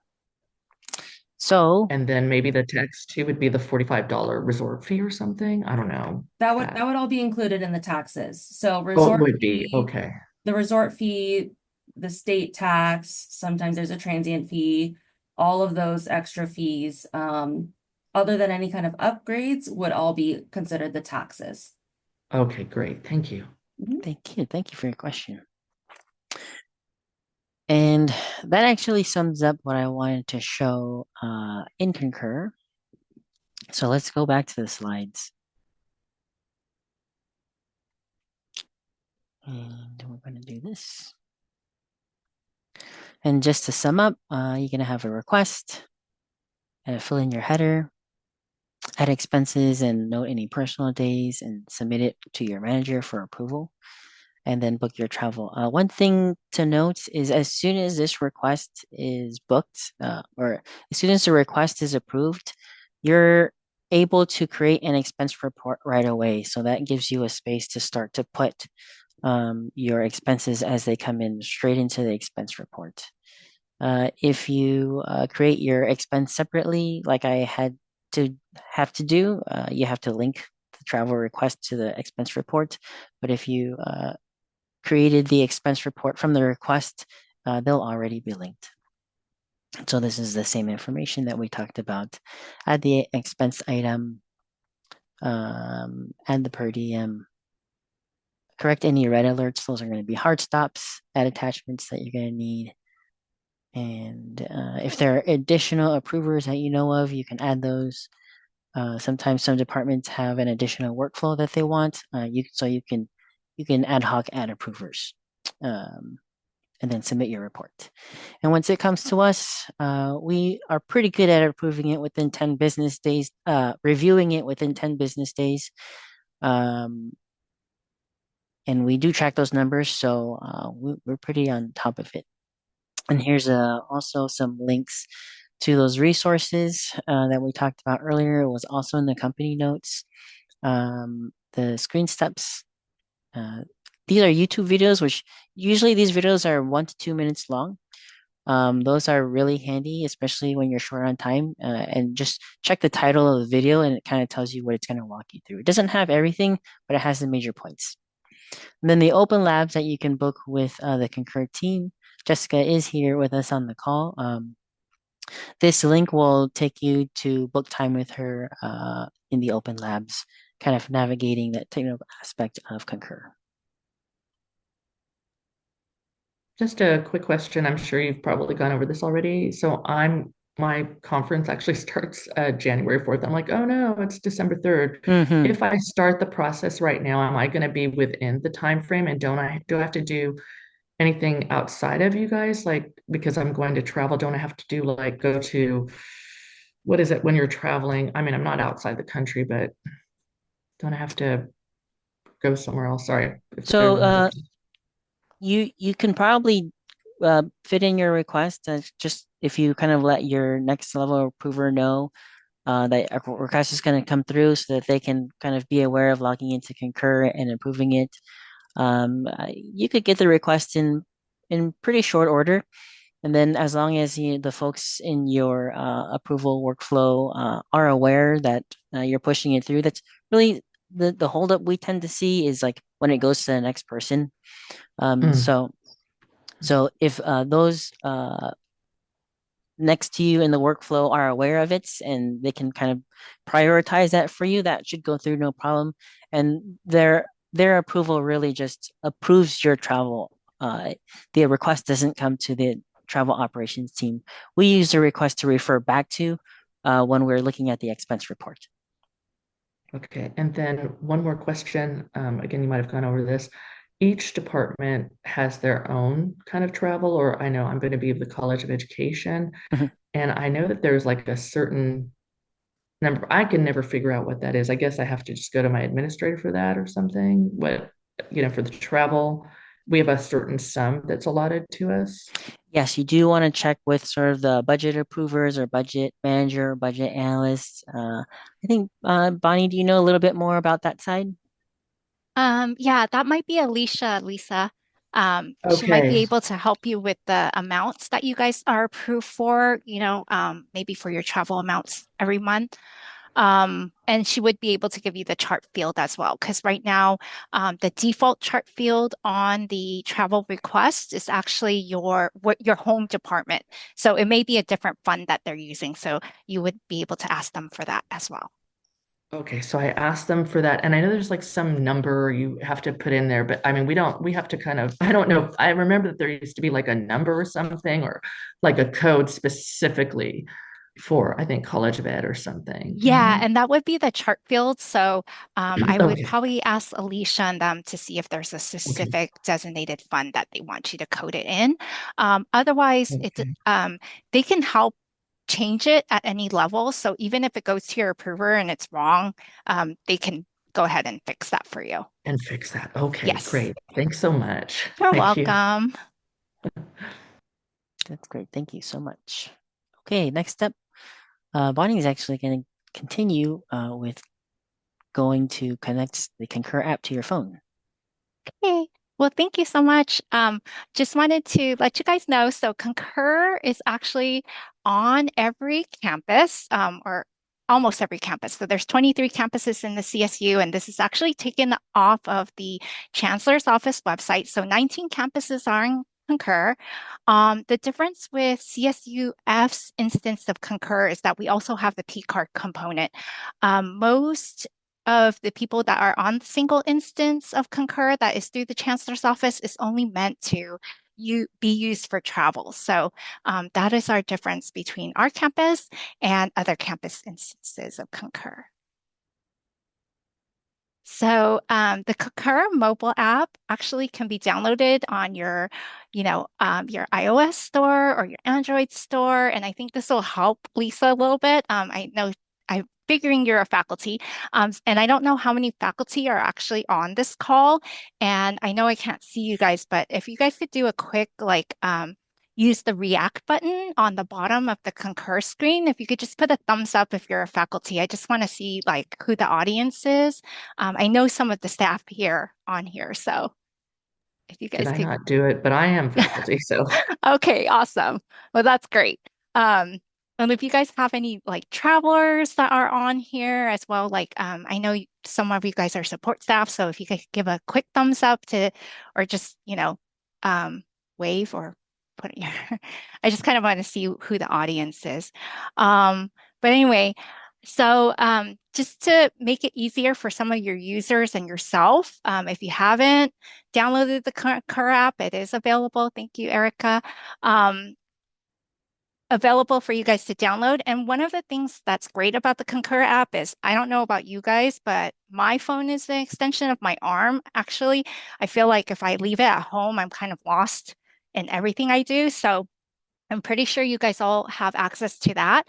So, And then maybe the tax too would be the $45 resort fee or something. I don't know That that. would all be included in the taxes. So Oh, it resort would be. fee, Okay. the resort fee, the state tax, sometimes there's a transient fee, all of those extra fees, other than any kind of upgrades would all be considered the taxes. Okay, great. Thank you. Mhm. thank you for your question. And that actually sums up what I wanted to show in Concur. So let's go back to the slides. And we're going to do this. And just to sum up, you're going to have a request, fill in your header, add expenses, and note any personal days, and submit it to your manager for approval, and then book your travel. One thing to note is as soon as this request is booked, or as soon as the request is approved, you're able to create an expense report right away. So that gives you a space to start to put your expenses as they come in straight into the expense report. If you create your expense separately, like I had to have to do, you have to link the travel request to the expense report. But if you created the expense report from the request, they'll already be linked. So this is the same information that we talked about. Add the expense item, add the per diem, correct any red alerts. Those are going to be hard stops, add attachments that you're going to need. And if there are additional approvers that you know of, you can add those. Sometimes some departments have an additional workflow that they want. You can ad hoc add approvers, um, and then submit your report. And once it comes to us, we are pretty good at approving it within 10 business days, reviewing it within 10 business days. Um, and we do track those numbers, so we're pretty on top of it. And here's also some links to those resources that we talked about earlier. It was also in the company notes. The screen steps. Uh, these are YouTube videos, which usually these videos are 1 to 2 minutes long. Those are really handy, especially when you're short on time. And just check the title of the video, and it kind of tells you what it's going to walk you through. It doesn't have everything, but it has the major points. And then the open labs that you can book with the Concur team. Jessica is here with us on the call. This link will take you to book time with her in the open labs, kind of navigating that technical aspect of Concur. Just a quick question. I'm sure you've probably gone over this already. My conference actually starts January 4th. I'm like, oh no, it's December 3rd. Hmm. If I start the process right now, am I going to be within the time frame? And do I have to do anything outside of you guys? Like, because I'm going to travel, don't I have to do like go to what is it when you're traveling? I mean, I'm not outside the country, but don't I have to go somewhere else? Sorry if So there's another. you can probably fit in your request, just if you kind of let your next level approver know that a request is going to come through, so that they can kind of be aware of logging into Concur and approving it. You could get the request in pretty short order. And then as long as the folks in your approval workflow are aware that you're pushing it through, that's really the holdup we tend to see is like when it goes to the next person. Um, Mm, so so if those next to you in the workflow are aware of it, and they can kind of prioritize that for you, that should go through no problem. And their approval really just approves your travel. The request doesn't come to the travel operations team. We use the request to refer back to when we're looking at the expense report. okay. And then one more question. Again, you might have gone over this. Each department has their own kind of travel, or I know I'm going to be the College of Education, Mhm. and I know that there's like a certain number. I can never figure out what that is. I guess I have to just go to my administrator for that or something. For the travel. we have a certain sum that's allotted to us? Yes, you do want to check with sort of the budget approvers or budget manager, budget analysts. I think, Bonnie, do you know a little bit more about that side? Yeah, that might be Alicia, Lisa. She might be Okay. able to help you with the amounts that you guys are approved for, maybe for your travel amounts every month. And she would be able to give you the chart field as well, because right now, the default chart field on the travel request is actually your home department. So it may be a different fund that they're using. So you would be able to ask them for that as well. Okay, so I asked them for that, and I know there's like some number you have to put in there, but I mean, we have to kind of, I don't know. I remember that there used to be like a number or something, or like a code specifically for, I think, College of Ed or something, you Yeah, know? and that would be the chart field. So I would Okay, probably ask Alicia and them to see if there's a okay, specific designated fund that they want you to code it in. Otherwise, okay. they can help change it at any level. So even if it goes to your approver and it's wrong, they can go ahead and fix that for you. And fix that. Okay, Yes, great. Thanks so much. you're Thank you. welcome. That's great. Thank you so much. Okay, next up, Bonnie is actually going to continue with going to connect the Concur app to your phone. Okay. Well, thank you so much. Just wanted to let you guys know. So Concur is actually on every campus, or almost every campus. So there's 23 campuses in the CSU, and this is actually taken off of the Chancellor's Office website. So 19 campuses are in Concur. The difference with CSUF's instance of Concur is that we also have the P card component. Most of the people that are on the single instance of Concur that is through the Chancellor's Office is only meant to be used for travel. So that is our difference between our campus and other campus instances of Concur. So the Concur mobile app actually can be downloaded on your iOS store or your Android store. And I think this will help Lisa a little bit. I know I'm figuring you're a faculty, and I don't know how many faculty are actually on this call. And I know I can't see you guys, but if you guys could do a quick use the react button on the bottom of the Concur screen. If you could just put a thumbs up if you're a faculty. I just want to see like who the audience is. I know some of the staff here on here, so if you Did guys I could. not do it? But I am faculty, so Okay, awesome. Well, that's great. Um, and if you guys have any like travelers that are on here as well, I know some of you guys are support staff, so if you could give a quick thumbs up or just, wave or put your, I just kind of want to see who the audience is. But anyway, so just to make it easier for some of your users and yourself, if you haven't downloaded the Concur app, it is available. Thank you, Erica. Um, Available for you guys to download. And one of the things that's great about the Concur app is I don't know about you guys, but my phone is the extension of my arm. Actually, I feel like if I leave it at home, I'm kind of lost in everything I do. So I'm pretty sure you guys all have access to that.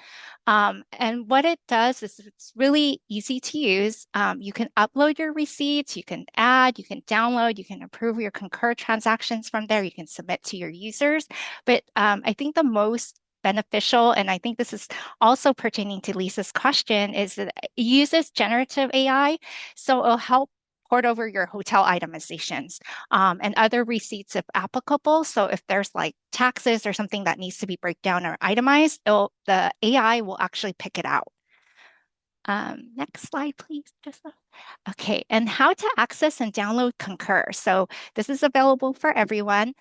And what it does is it's really easy to use. You can upload your receipts, you can add, you can download, you can approve your Concur transactions from there, you can submit to your users. But I think the most beneficial, and I think this is also pertaining to Lisa's question, is that it uses generative AI. So it'll help port over your hotel itemizations and other receipts if applicable. So if there's like taxes or something that needs to be breakdown or itemized, the AI will actually pick it out. Next slide, please. Okay, and how to access and download Concur. So this is available for everyone.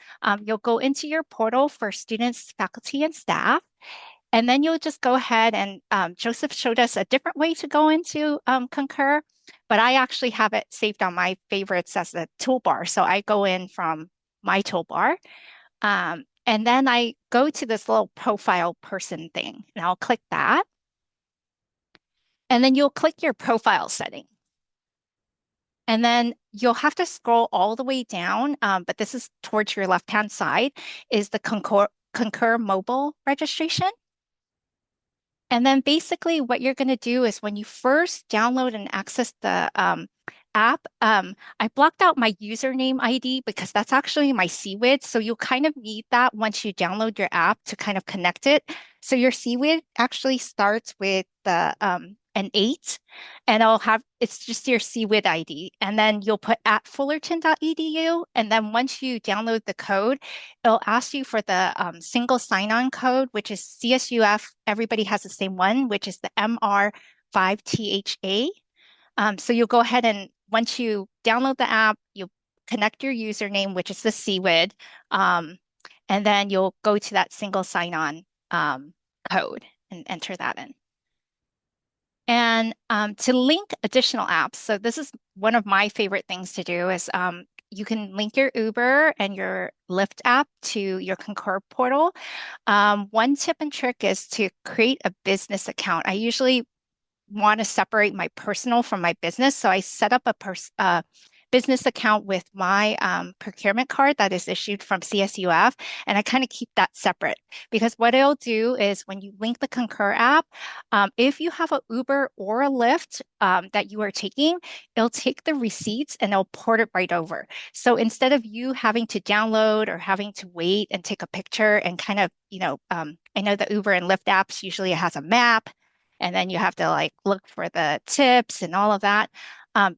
You'll go into your portal for students, faculty, and staff. And then you'll just go ahead and Joseph showed us a different way to go into Concur, but I actually have it saved on my favorites as a toolbar. So I go in from my toolbar, and then I go to this little profile person thing, and I'll click that. And then you'll click your profile setting. And then you'll have to scroll all the way down, but this is towards your left-hand side, is the Concur mobile registration. And then basically what you're going to do is when you first download and access app, I blocked out my username ID because that's actually my CWID. So you'll kind of need that once you download your app to kind of connect it. So your CWID actually starts with the an 8, and it's just your CWID ID. And then you'll put at fullerton.edu. And then once you download the code, it'll ask you for the single sign-on code, which is CSUF. Everybody has the same one, which is the MR5THA. So you'll go ahead and once you download the app, you'll connect your username, which is the CWID, and then you'll go to that single sign-on code and enter that in. And to link additional apps, so this is one of my favorite things to do is you can link your Uber and your Lyft app to your Concur portal. One tip and trick is to create a business account. I usually want to separate my personal from my business. So I set up a business account with my procurement card that is issued from CSUF, and I kind of keep that separate because what it'll do is when you link the Concur app, if you have a Uber or a Lyft that you are taking, it'll take the receipts and it'll port it right over. So instead of you having to download or having to wait and take a picture and kind of, I know the Uber and Lyft apps usually has a map and then you have to like look for the tips and all of that.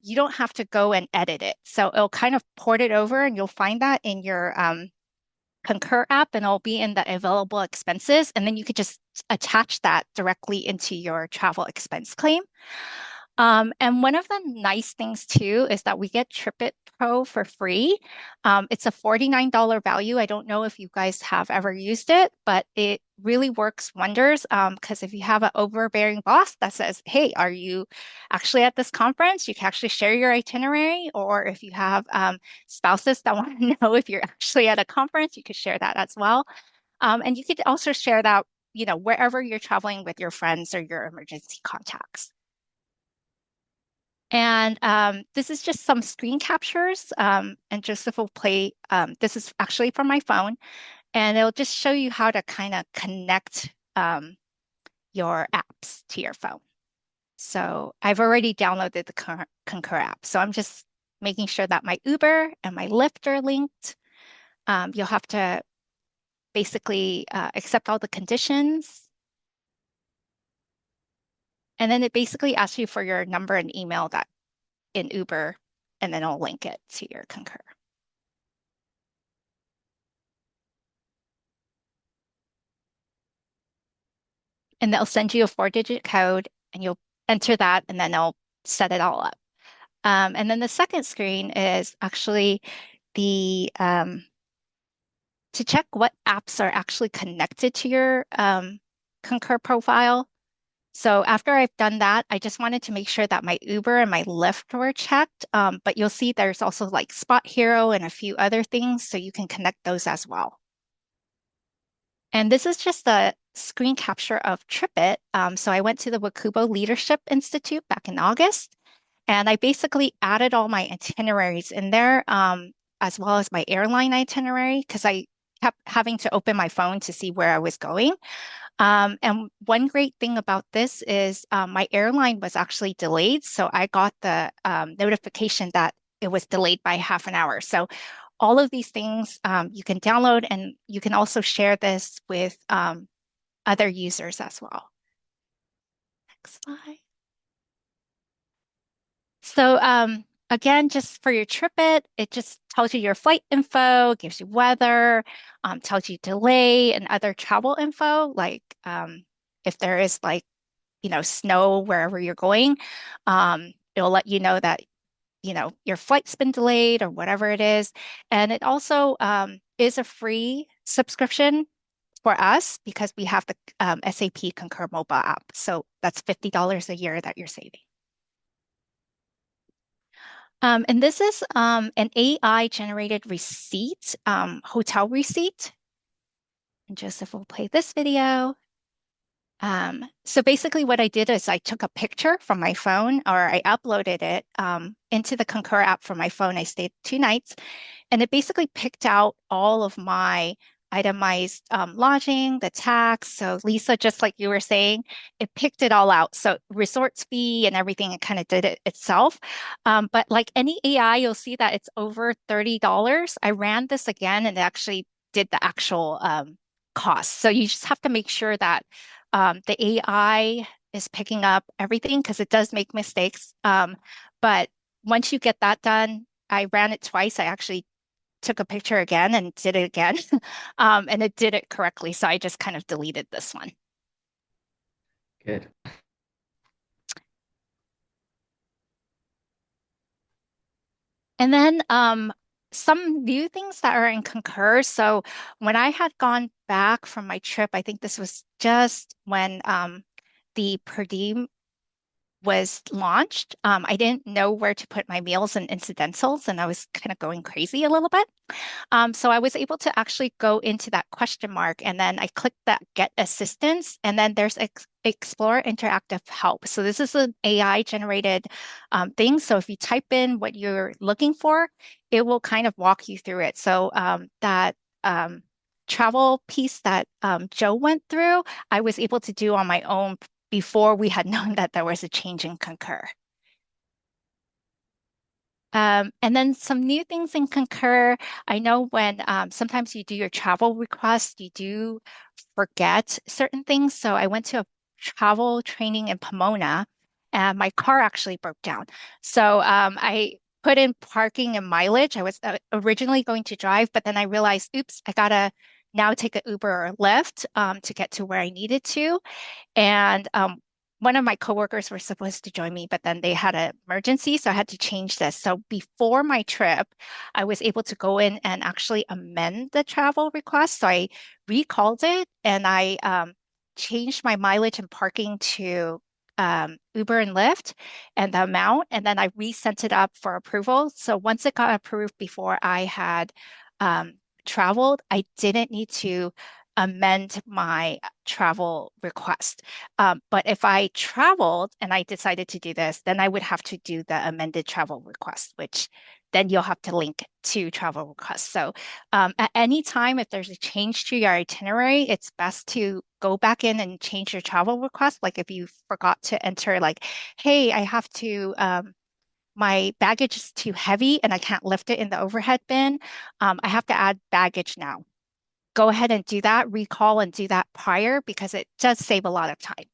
You don't have to go and edit it. So it'll kind of port it over and you'll find that in your Concur app and it'll be in the available expenses. And then you could just attach that directly into your travel expense claim. And one of the nice things too is that we get TripIt Pro for free. It's a $49 value. I don't know if you guys have ever used it, but it really works wonders. Because if you have an overbearing boss that says, "Hey, are you actually at this conference?" You can actually share your itinerary, or if you have spouses that want to know if you're actually at a conference, you could share that as well. And you could also share that, wherever you're traveling with your friends or your emergency contacts. And this is just some screen captures. And Joseph will play, this is actually from my phone, and it'll just show you how to kind of connect your apps to your phone. So I've already downloaded the Concur app. So I'm just making sure that my Uber and my Lyft are linked. You'll have to basically accept all the conditions. And then it basically asks you for your number and email that in Uber, and then I'll link it to your Concur. And they'll send you a 4-digit code and you'll enter that and then they'll set it all up. And then the second screen is actually the to check what apps are actually connected to your Concur profile. So after I've done that, I just wanted to make sure that my Uber and my Lyft were checked. But you'll see there's also like Spot Hero and a few other things, so you can connect those as well. And this is just a screen capture of TripIt. So I went to the Wakubo Leadership Institute back in August, and I basically added all my itineraries in there, as well as my airline itinerary, because I kept having to open my phone to see where I was going. And one great thing about this is my airline was actually delayed. So I got the notification that it was delayed by half an hour. So all of these things you can download and you can also share this with other users as well. Next slide. So again, just for your TripIt, it just tells you your flight info, gives you weather, tells you delay and other travel info, like if there is like, snow wherever you're going, it'll let you know that, your flight's been delayed or whatever it is. And it also is a free subscription for us because we have the SAP Concur mobile app. So that's $50 a year that you're saving. And this is an AI generated receipt, hotel receipt. And Joseph will play this video. So basically what I did is I took a picture from my phone or I uploaded it into the Concur app from my phone. I stayed 2 nights and it basically picked out all of my itemized lodging, the tax. So Lisa, just like you were saying, it picked it all out. So resorts fee and everything, it kind of did it itself. But like any AI, you'll see that it's over $30. I ran this again and it actually did the actual cost. So you just have to make sure that the AI is picking up everything because it does make mistakes. But once you get that done, I ran it twice. I actually took a picture again and did it again. And it did it correctly. So I just kind of deleted this one. Good. And then some new things that are in Concur. So when I had gone back from my trip, I think this was just when the per diem was launched. I didn't know where to put my meals and incidentals, and I was kind of going crazy a little bit. So I was able to actually go into that question mark and then I clicked that get assistance and then there's explore interactive help. So this is an AI generated thing. So if you type in what you're looking for, it will kind of walk you through it. So that travel piece that Joe went through, I was able to do on my own before we had known that there was a change in Concur. And then some new things in Concur. I know when sometimes you do your travel request, you do forget certain things. So I went to a travel training in Pomona and my car actually broke down. So I put in parking and mileage. I was originally going to drive, but then I realized, oops, I gotta now take an Uber or Lyft to get to where I needed to. And one of my coworkers were supposed to join me, but then they had an emergency, so I had to change this. So before my trip, I was able to go in and actually amend the travel request. So I recalled it and I changed my mileage and parking to Uber and Lyft and the amount, and then I resent it up for approval. So once it got approved before I had traveled, I didn't need to amend my travel request. But if I traveled and I decided to do this, then I would have to do the amended travel request, which then you'll have to link to travel requests. So at any time, if there's a change to your itinerary, it's best to go back in and change your travel request. Like if you forgot to enter, like, hey, I have to, my baggage is too heavy and I can't lift it in the overhead bin. I have to add baggage now. Go ahead and do that, recall and do that prior because it does save a lot of time.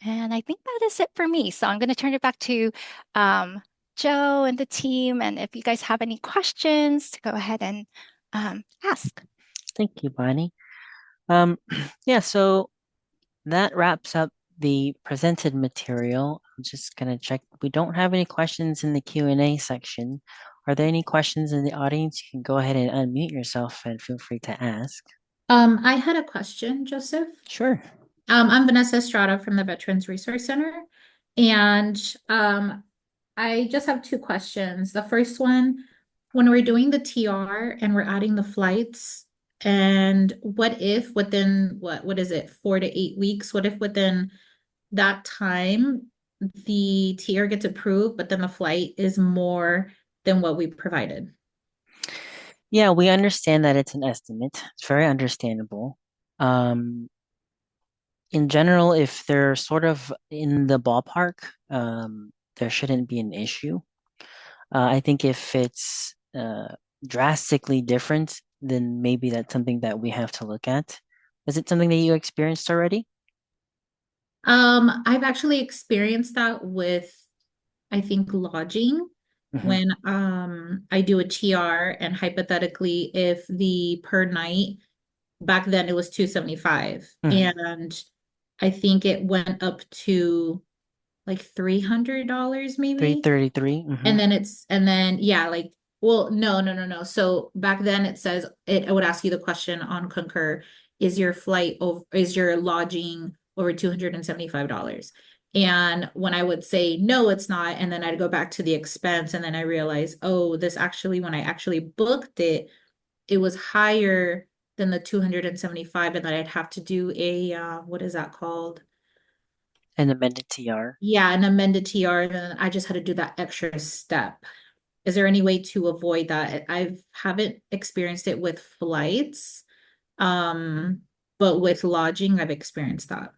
And I think that is it for me. So I'm going to turn it back to Joe and the team. And if you guys have any questions, to go ahead and ask. Thank you, Bonnie. Um, yeah, so that wraps up the presented material. I'm just gonna check. We don't have any questions in the Q&A section. Are there any questions in the audience? You can go ahead and unmute yourself and feel free to ask. I had a question, Joseph. Sure. I'm Vanessa Estrada from the Veterans Resource Center, and I just have two questions. The first one, when we're doing the TR and we're adding the flights, and what if within what is it, 4 to 8 weeks? What if within that time the TR gets approved, but then the flight is more than what we provided? Yeah, we understand that it's an estimate. It's very understandable. Um, in general, if they're sort of in the ballpark, there shouldn't be an issue. I think if it's drastically different, then maybe that's something that we have to look at. Is it something that you experienced already? I've actually experienced that with, I think, lodging Hmm. when I do a TR and hypothetically if the per night back then it was 275 Hmm. and I think it went up to like $300 maybe. 333. Hmm. And then yeah, like, well, no. So back then it would ask you the question on Concur, is your flight over, is your lodging over $275? And when I would say no, it's not, and then I'd go back to the expense, and then I realized, oh, this actually, when I actually booked it, it was higher than the 275, and then I'd have to do a what is that called? An amended TR. Yeah, an amended TR, and then I just had to do that extra step. Is there any way to avoid that? I haven't experienced it with flights, but with lodging, I've experienced that.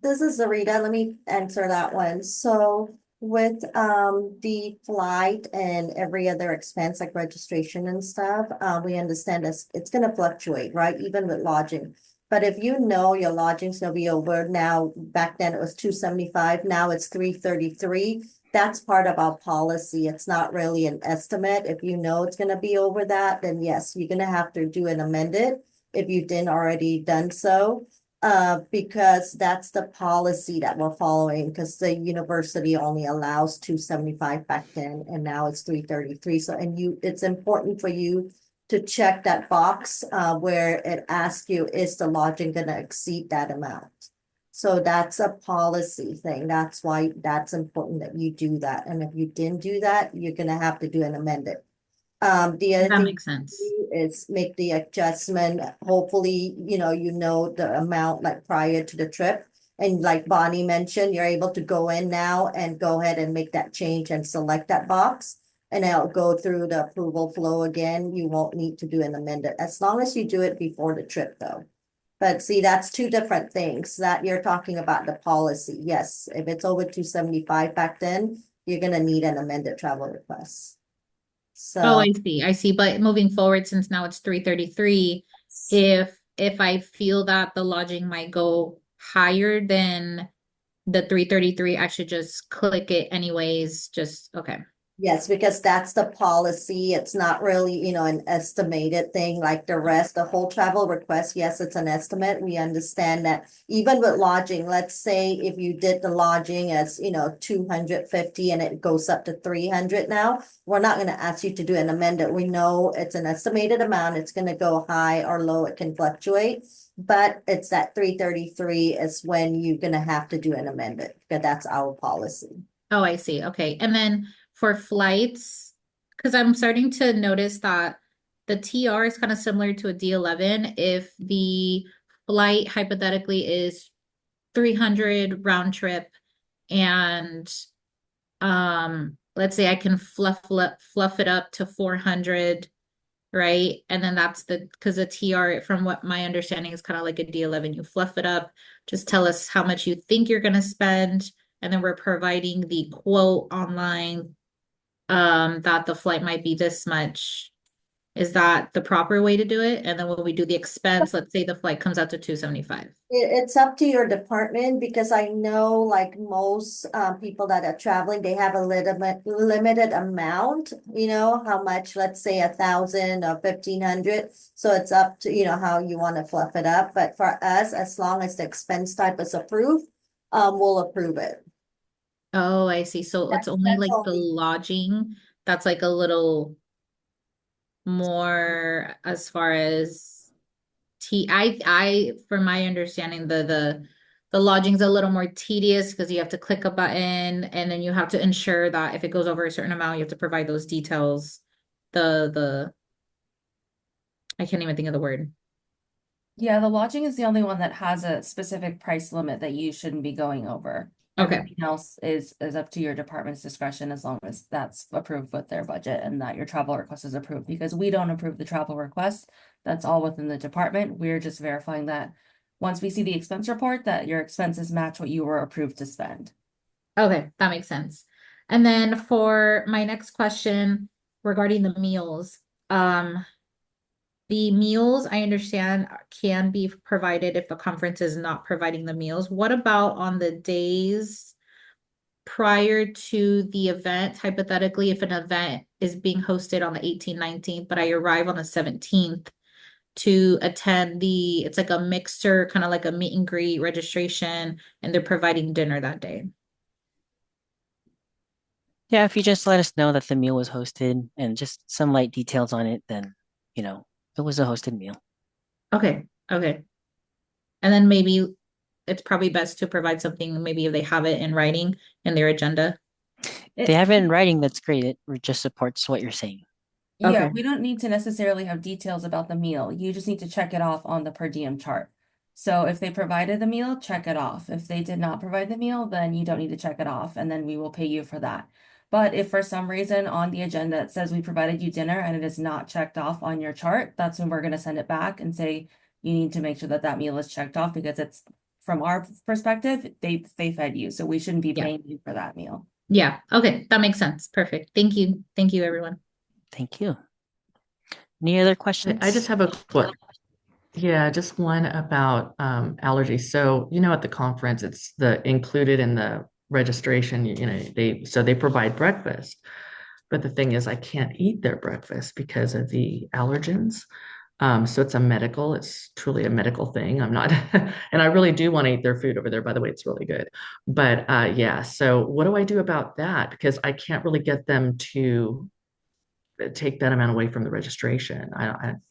This is Zarita. Let me answer that one. So with the flight and every other expense like registration and stuff, we understand it's gonna fluctuate, right? Even with lodging. But if you know your lodging's gonna be over now, back then it was 275, now it's 333. That's part of our policy. It's not really an estimate. If you know it's gonna be over that, then yes, you're gonna have to do an amended if you didn't already done so. Because that's the policy that we're following, because the university only allows 275 back then, and now it's 333. So, it's important for you to check that box, where it asks you, is the lodging gonna exceed that amount? So that's a policy thing. That's why that's important that you do that. And if you didn't do that, you're gonna have to do an amended. The other That thing makes sense. is make the adjustment. Hopefully, you know the amount like prior to the trip. And like Bonnie mentioned, you're able to go in now and go ahead and make that change and select that box. And it'll go through the approval flow again. You won't need to do an amendment as long as you do it before the trip though. But see, that's two different things that you're talking about the policy. Yes, if it's over 275 back then, you're gonna need an amended travel request. Oh, So. I see. But moving forward, since now it's 333, if I feel that the lodging might go higher than the 333, I should just click it anyways. Just okay. Yes, because that's the policy. It's not really, an estimated thing like the rest, the whole travel request. Yes, it's an estimate. We understand that even with lodging, let's say if you did the lodging as, 250 and it goes up to 300 now, we're not going to ask you to do an amendment. We know it's an estimated amount. It's going to go high or low. It can fluctuate, but it's that 333 is when you're going to have to do an amendment because that's our policy. Oh, I see. Okay. And then for flights, because I'm starting to notice that the TR is kind of similar to a D11. If the flight hypothetically is 300 round trip and let's say I can fluff it up to 400, right? And then that's because the TR, from what my understanding, is kind of like a D11. You fluff it up, just tell us how much you think you're going to spend, and then we're providing the quote online that the flight might be this much. Is that the proper way to do it? And then when we do the expense, let's say the flight comes out to 275. It's up to your department because I know like most people that are traveling, they have a limited amount, how much, let's say 1,000 or 1,500. So it's up to, how you want to fluff it up. But for us, as long as the expense type is approved, we'll approve it. Oh, I see. So it's only That's like the only. lodging that's like a little more as far as from my understanding, the lodging's a little more tedious because you have to click a button and then you have to ensure that if it goes over a certain amount, you have to provide those details. The I can't even think of the word. Yeah, the lodging is the only one that has a specific price limit that you shouldn't be going over. Okay. Everything else is up to your department's discretion as long as that's approved with their budget and that your travel request is approved, because we don't approve the travel request. That's all within the department. We're just verifying that once we see the expense report, that your expenses match what you were approved to spend. Okay, that makes sense. And then for my next question regarding the meals, the meals I understand can be provided if the conference is not providing the meals. What about on the days prior to the event? Hypothetically, if an event is being hosted on the 18th, 19th, but I arrive on the 17th to attend it's like a mixer, kind of like a meet and greet registration, and they're providing dinner that day. Yeah, if you just let us know that the meal was hosted and just some light details on it, then, it was a hosted meal. Okay, okay. And then maybe it's probably best to provide something, maybe if they have it in writing in their agenda. If they have it in writing, that's great. It just supports what you're saying. Yeah, Okay. we don't need to necessarily have details about the meal. You just need to check it off on the per diem chart. So if they provided the meal, check it off. If they did not provide the meal, then you don't need to check it off, and then we will pay you for that. But if for some reason on the agenda it says we provided you dinner and it is not checked off on your chart, that's when we're going to send it back and say you need to make sure that that meal is checked off because it's from our perspective, they fed you, so we shouldn't be Yeah. paying you for that meal. Yeah. Okay. That makes sense. Perfect. Thank you. Thank you, everyone. Thank you. Any other I questions? just have a quick, yeah, just one about allergies. So, at the conference, it's the included in the registration, they provide breakfast. But the thing is, I can't eat their breakfast because of the allergens. So it's truly a medical thing. I'm not, and I really do want to eat their food over there. By the way, it's really good. But yeah, so what do I do about that? Because I can't really get them to take that amount away from the registration.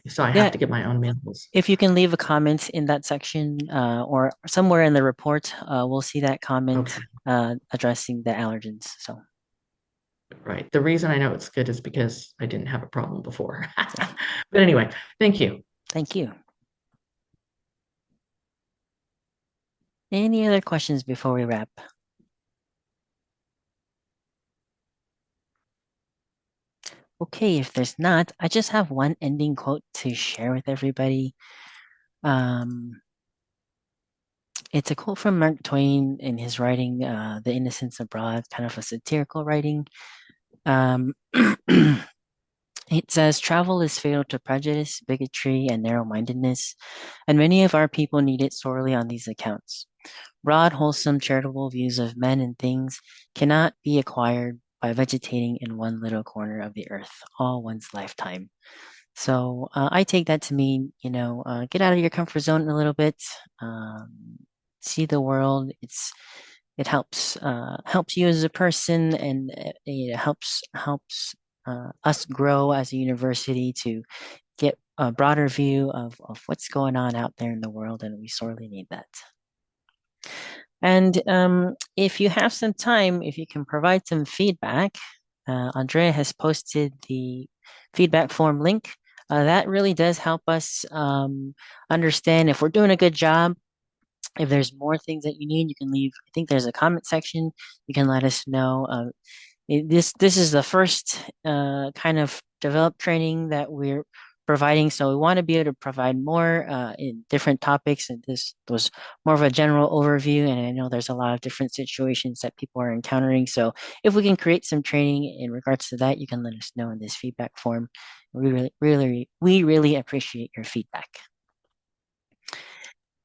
So I have Yeah, to get my own meals. if you can leave a comment in that section or somewhere in the report, we'll see that comment Okay, addressing the allergens. So, right. The reason I know it's good is because I didn't have a problem before. But anyway, thank you. thank you. Any other questions before we wrap? Okay, if there's not, I just have one ending quote to share with everybody. Um, it's a quote from Mark Twain in his writing, The Innocents Abroad, kind of a satirical writing. Um, it says, travel is fatal to prejudice, bigotry, and narrow-mindedness, and many of our people need it sorely on these accounts. Broad, wholesome, charitable views of men and things cannot be acquired by vegetating in one little corner of the earth all one's lifetime. So I take that to mean, get out of your comfort zone a little bit, see the world. It helps you as a person, and it helps us grow as a university to get a broader view of what's going on out there in the world, and we sorely need that. And if you have some time, if you can provide some feedback, Andrea has posted the feedback form link. That really does help us understand if we're doing a good job. If there's more things that you need, you can leave. I think there's a comment section. You can let us know. This is the first kind of developed training that we're providing, so we want to be able to provide more in different topics. And this was more of a general overview, and I know there's a lot of different situations that people are encountering. So if we can create some training in regards to that, you can let us know in this feedback form. We really appreciate your feedback.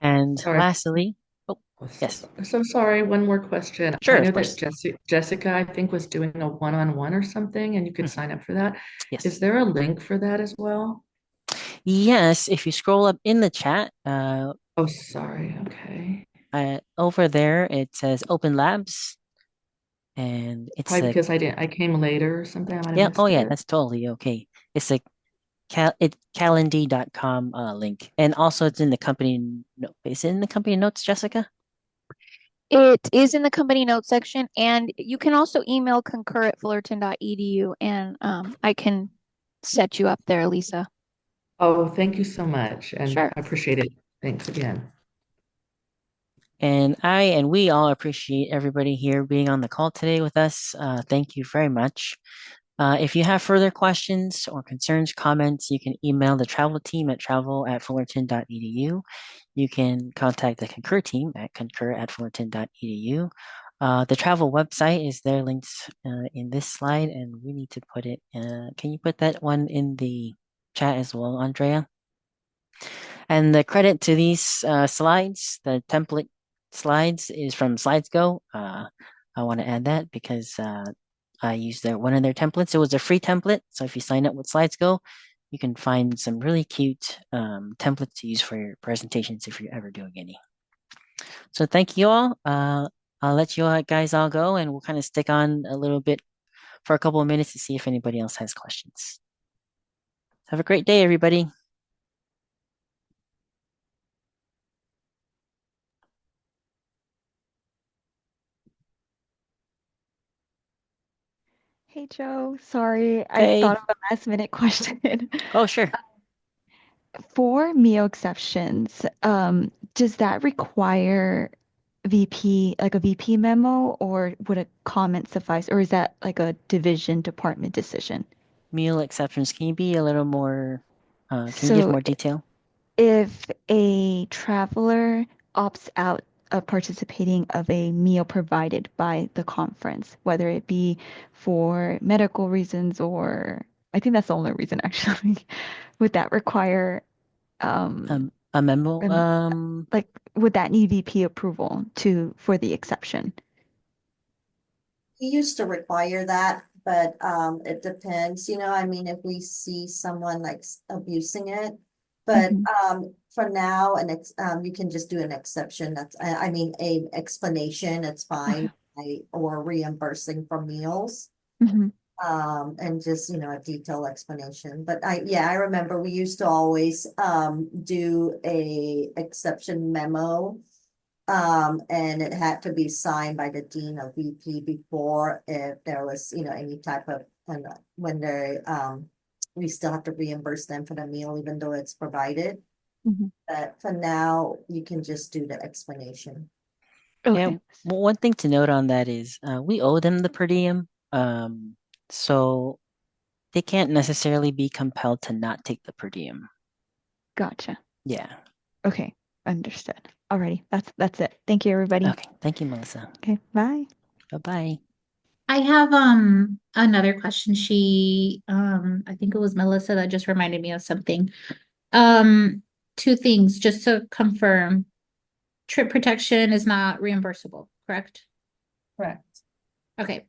And Sorry. lastly, oh yes, So sorry, one more question. sure, I of know that course, Jessica, I think, was doing a one-on-one or something, and you could Mhm. sign up for that. Is Yes. there a link for that as well? Yes, if you scroll up in the chat, Oh, sorry. Okay. over there it says Open Labs, and it's Probably a because I came later or something. I might have yeah. Oh missed yeah, it. that's totally okay. It's a calendly.com link, and also it's in the company. No, is it in the company notes, Jessica? It is in the company notes section, and you can also email concur@fullerton.edu, and I can set you up there, Lisa. Oh, thank you so much, and Sure. I appreciate it. Thanks again. And we all appreciate everybody here being on the call today with us. Thank you very much. If you have further questions or concerns, comments, you can email the travel team at travel@fullerton.edu. You can contact the Concur team at concur@fullerton.edu. The travel website is there linked in this slide, and we need to put it. Can you put that one in the chat as well, Andrea? And the credit to these slides, the template slides, is from SlidesGo. I want to add that because I used one of their templates. It was a free template, so if you sign up with SlidesGo, you can find some really cute templates to use for your presentations if you're ever doing any. So thank you all. I'll let you guys all go, and we'll kind of stick on a little bit for a couple of minutes to see if anybody else has questions. Have a great day, everybody. Hey Joe, sorry, I Okay. thought of a last minute question. Oh, sure. For meal exceptions, does that require VP, like a VP memo, or would a comment suffice, or is that like a division department decision? Meal exceptions. Can you be a little more, can you give So more detail? if a traveler opts out of participating of a meal provided by the conference, whether it be for medical reasons or I think that's the only reason actually, would that require A memo? rem- like would that need VP approval to for the exception? We used to require that, but it depends, I mean, if we see someone like abusing it. But Hmm. for now, you can just do an exception. I mean, a explanation, it's Okay. fine. Or reimbursing for meals. Hmm. And just, a detailed explanation. But I remember we used to always do a exception memo. And it had to be signed by the dean of VP before if there was, any type of, and when we still have to reimburse them for the meal, even though it's provided. Hmm. But for now, you can just do the explanation. Yeah, Okay. one thing to note on that is we owe them the per diem. So they can't necessarily be compelled to not take the per diem. Gotcha. Yeah. Okay. Understood. Alrighty. That's it. Thank you, everybody. Okay. Thank you, Melissa. Okay. Bye. Bye-bye. I have another question. I think it was Melissa that just reminded me of something. Two things just to confirm. Trip protection is not reimbursable, correct? Correct. Okay.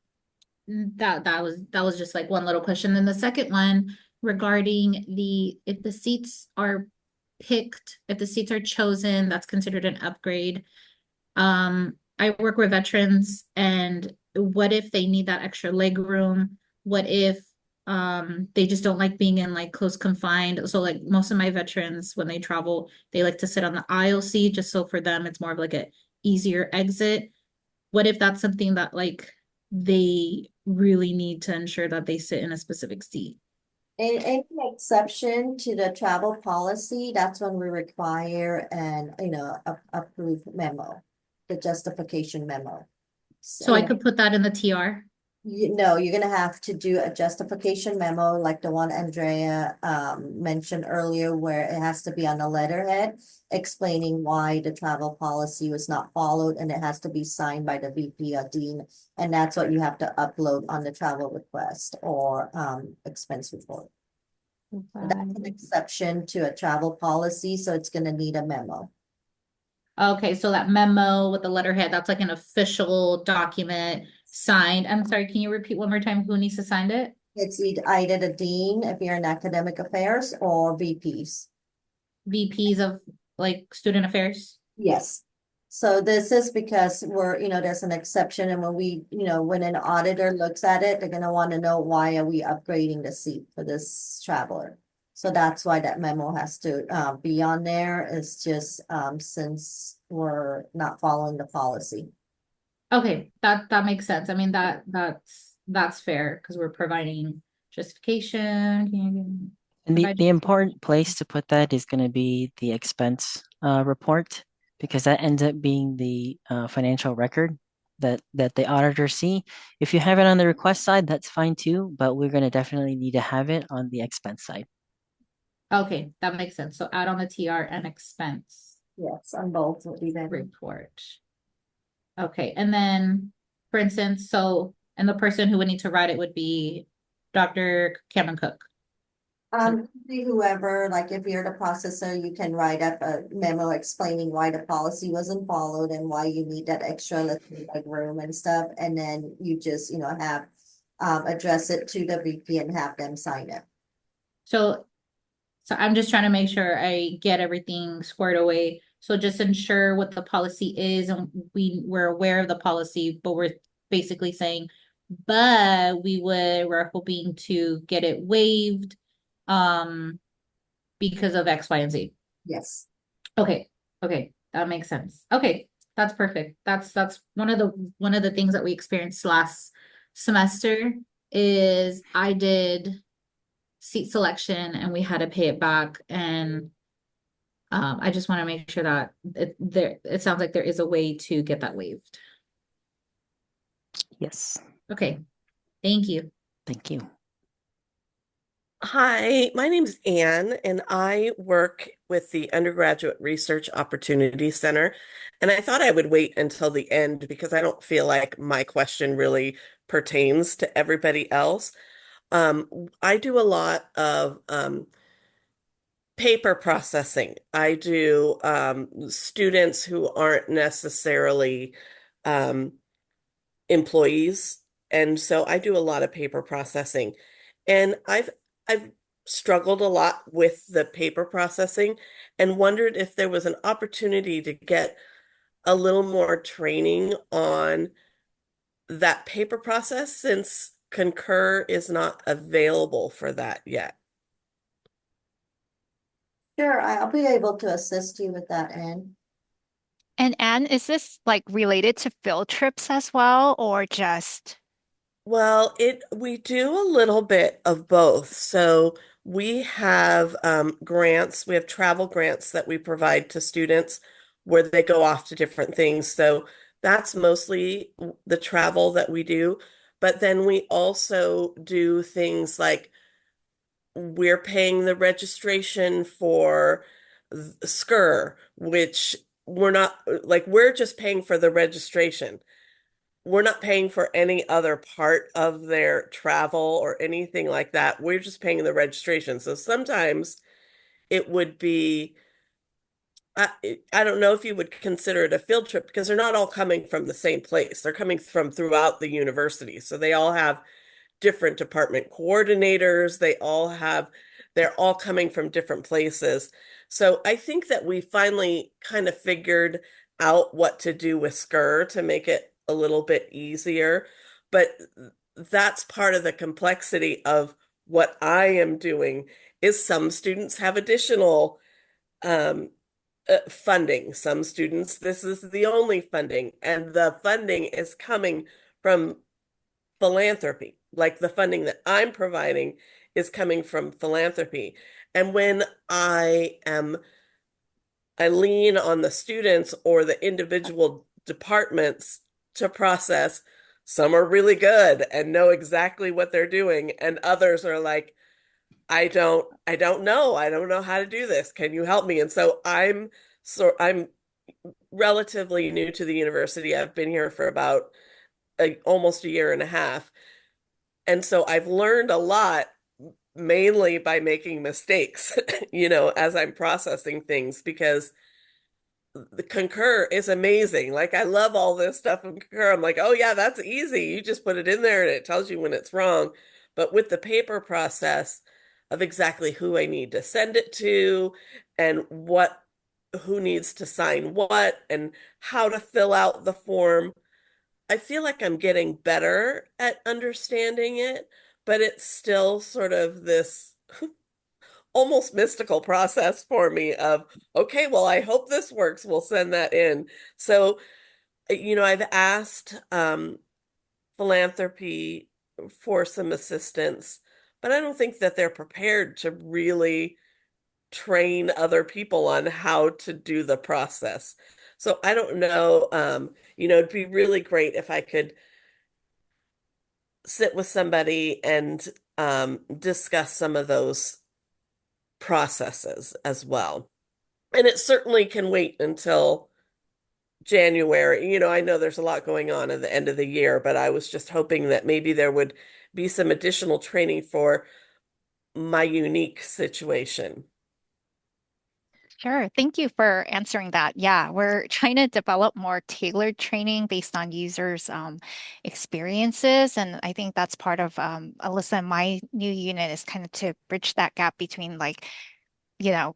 That was just like one little question. Then the second one regarding if the seats are picked, if the seats are chosen, that's considered an upgrade. I work with veterans, and what if they need that extra leg room? What if they just don't like being in like close confined? So like most of my veterans, when they travel, they like to sit on the aisle seat, just so for them it's more of like a easier exit. What if that's something that like they really need to ensure that they sit in a specific seat? Any exception to the travel policy, that's when we require approved memo, the justification memo. So, So I could put that in the TR. you're gonna have to do a justification memo like the one Andrea mentioned earlier, where it has to be on the letterhead explaining why the travel policy was not followed, and it has to be signed by the VP or dean, and that's what you have to upload on the travel request or expense report. That's an exception to a travel policy, so it's gonna need a memo. Okay, so that memo with the letterhead, that's like an official document signed. I'm sorry, can you repeat one more time who needs to sign it? It's either the dean if you're in academic affairs or VPs. VPs of like student affairs? Yes. So this is because there's an exception, and when an auditor looks at it, they're gonna want to know why are we upgrading the seat for this traveler. So that's why that memo has to be on there. It's just since we're not following the policy. Okay, that makes sense. I mean that's fair because we're providing justification. Can you And the, provide the important place to put that is going to be the expense report, because that ends up being the financial record that the auditors see. If you have it on the request side, that's fine too, but we're going to definitely need to have it on the expense side. Okay, that makes sense. So add on the TR and expense Yes, on both will be then. report. Okay, and then, for instance, and the person who would need to write it would be Dr. Cameron Cook. Whoever, like if you're the processor, you can write up a memo explaining why the policy wasn't followed and why you need that extra like room and stuff. And then you just, have address it to the VP and have them sign it. So I'm just trying to make sure I get everything squared away. So just ensure what the policy is, and we're aware of the policy, but we're basically saying, but we're hoping to get it waived, because of X, Y, and Z. Yes. Okay, that makes sense. Okay, that's perfect. That's one of the things that we experienced last semester is I did seat selection and we had to pay it back, and I just want to make sure that it sounds like there is a way to get that waived. Yes. Okay, thank you. Thank you. Hi, my name is Anne, and I work with the Undergraduate Research Opportunity Center. And I thought I would wait until the end because I don't feel like my question really pertains to everybody else. I do a lot of paper processing. I do students who aren't necessarily um, employees. And so I do a lot of paper processing. And I've struggled a lot with the paper processing and wondered if there was an opportunity to get a little more training on that paper process since Concur is not available for that yet. Sure, I'll be able to assist you with that, Anne. And Anne, is this like related to field trips as well, or just Well, it we do a little bit of both. So we have grants, we have travel grants that we provide to students where they go off to different things. So that's mostly the travel that we do. But then we also do things like we're paying the registration for SCUR, which we're not like we're just paying for the registration. We're not paying for any other part of their travel or anything like that. We're just paying the registration. So sometimes it would be, I don't know if you would consider it a field trip because they're not all coming from the same place. They're coming from throughout the university. So they all have different department coordinators. They're all coming from different places. So I think that we finally kind of figured out what to do with SCUR to make it a little bit easier. But that's part of the complexity of what I am doing is some students have additional um, funding. Some students, this is the only funding, and the funding is coming from philanthropy. Like the funding that I'm providing is coming from philanthropy. And when I lean on the students or the individual departments to process, some are really good and know exactly what they're doing, and others are like, I don't know. I don't know how to do this. Can you help me? And so I'm relatively new to the university. I've been here for about almost a year and a half. And so I've learned a lot mainly by making mistakes, as I'm processing things because the Concur is amazing. Like I love all this stuff in Concur. I'm like, oh yeah, that's easy. You just put it in there and it tells you when it's wrong. But with the paper process of exactly who I need to send it to and who needs to sign what and how to fill out the form, I feel like I'm getting better at understanding it, but it's still sort of this almost mystical process for me of, okay, well, I hope this works. We'll send that in. So, I've asked philanthropy for some assistance, but I don't think that they're prepared to really train other people on how to do the process. So I don't know, it'd be really great if I could sit with somebody and discuss some of those processes as well. And it certainly can wait until January. I know there's a lot going on at the end of the year, but I was just hoping that maybe there would be some additional training for my unique situation. Sure. Thank you for answering that. Yeah, we're trying to develop more tailored training based on users' experiences. And I think that's part of Alyssa and my new unit is kind of to bridge that gap between like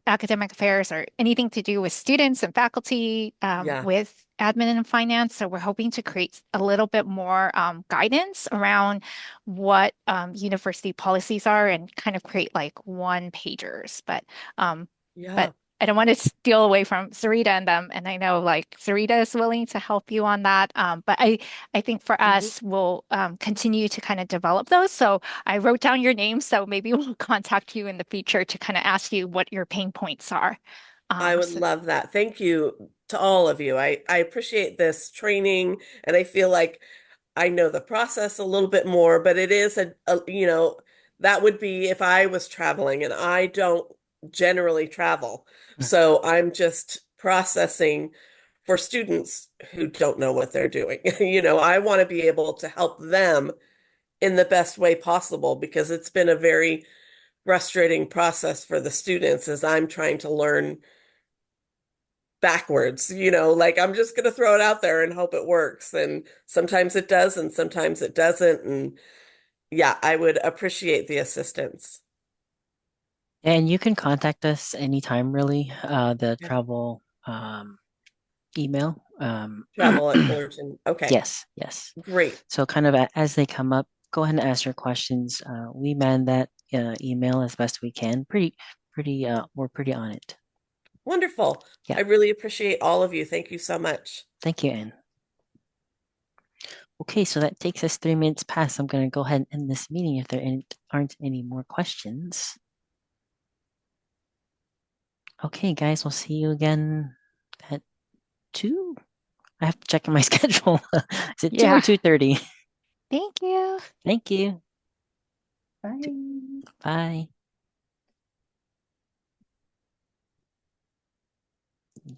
academic affairs or anything to do with students and faculty Yeah, with admin and finance. So we're hoping to create a little bit more guidance around what university policies are and kind of create like one pagers. But yeah. I don't want to steal away from Sarita and them. And I know like Sarita is willing to help you on that. But I think for Mhm. us, we'll continue to kind of develop those. So I wrote down your name, so maybe we'll contact you in the future to kind of ask you what your pain points are. I would So love that. Thank you to all of you. I appreciate this training, and I feel like I know the process a little bit more, but it is that would be if I was traveling, and I don't generally travel. Mm. So I'm just processing for students who don't know what they're doing. I want to be able to help them in the best way possible because it's been a very frustrating process for the students as I'm trying to learn backwards, like I'm just going to throw it out there and hope it works. And sometimes it does, and sometimes it doesn't. And yeah, I would appreciate the assistance. And you can contact us anytime, really. The Yeah. travel email. Travel at Fullerton. Okay, Yes, yes. great. So kind of as they come up, go ahead and ask your questions. We man that email as best we can. We're pretty on it. Wonderful. Yeah. I really appreciate all of you. Thank you so much. Thank you, Anne. Okay, so that takes us 3 minutes past. I'm going to go ahead and end this meeting if there aren't any more questions. Okay, guys, we'll see you again at 2. I have to check in my schedule. Is it 2 or yeah. 2:30? Thank you. Thank you. Bye. Bye.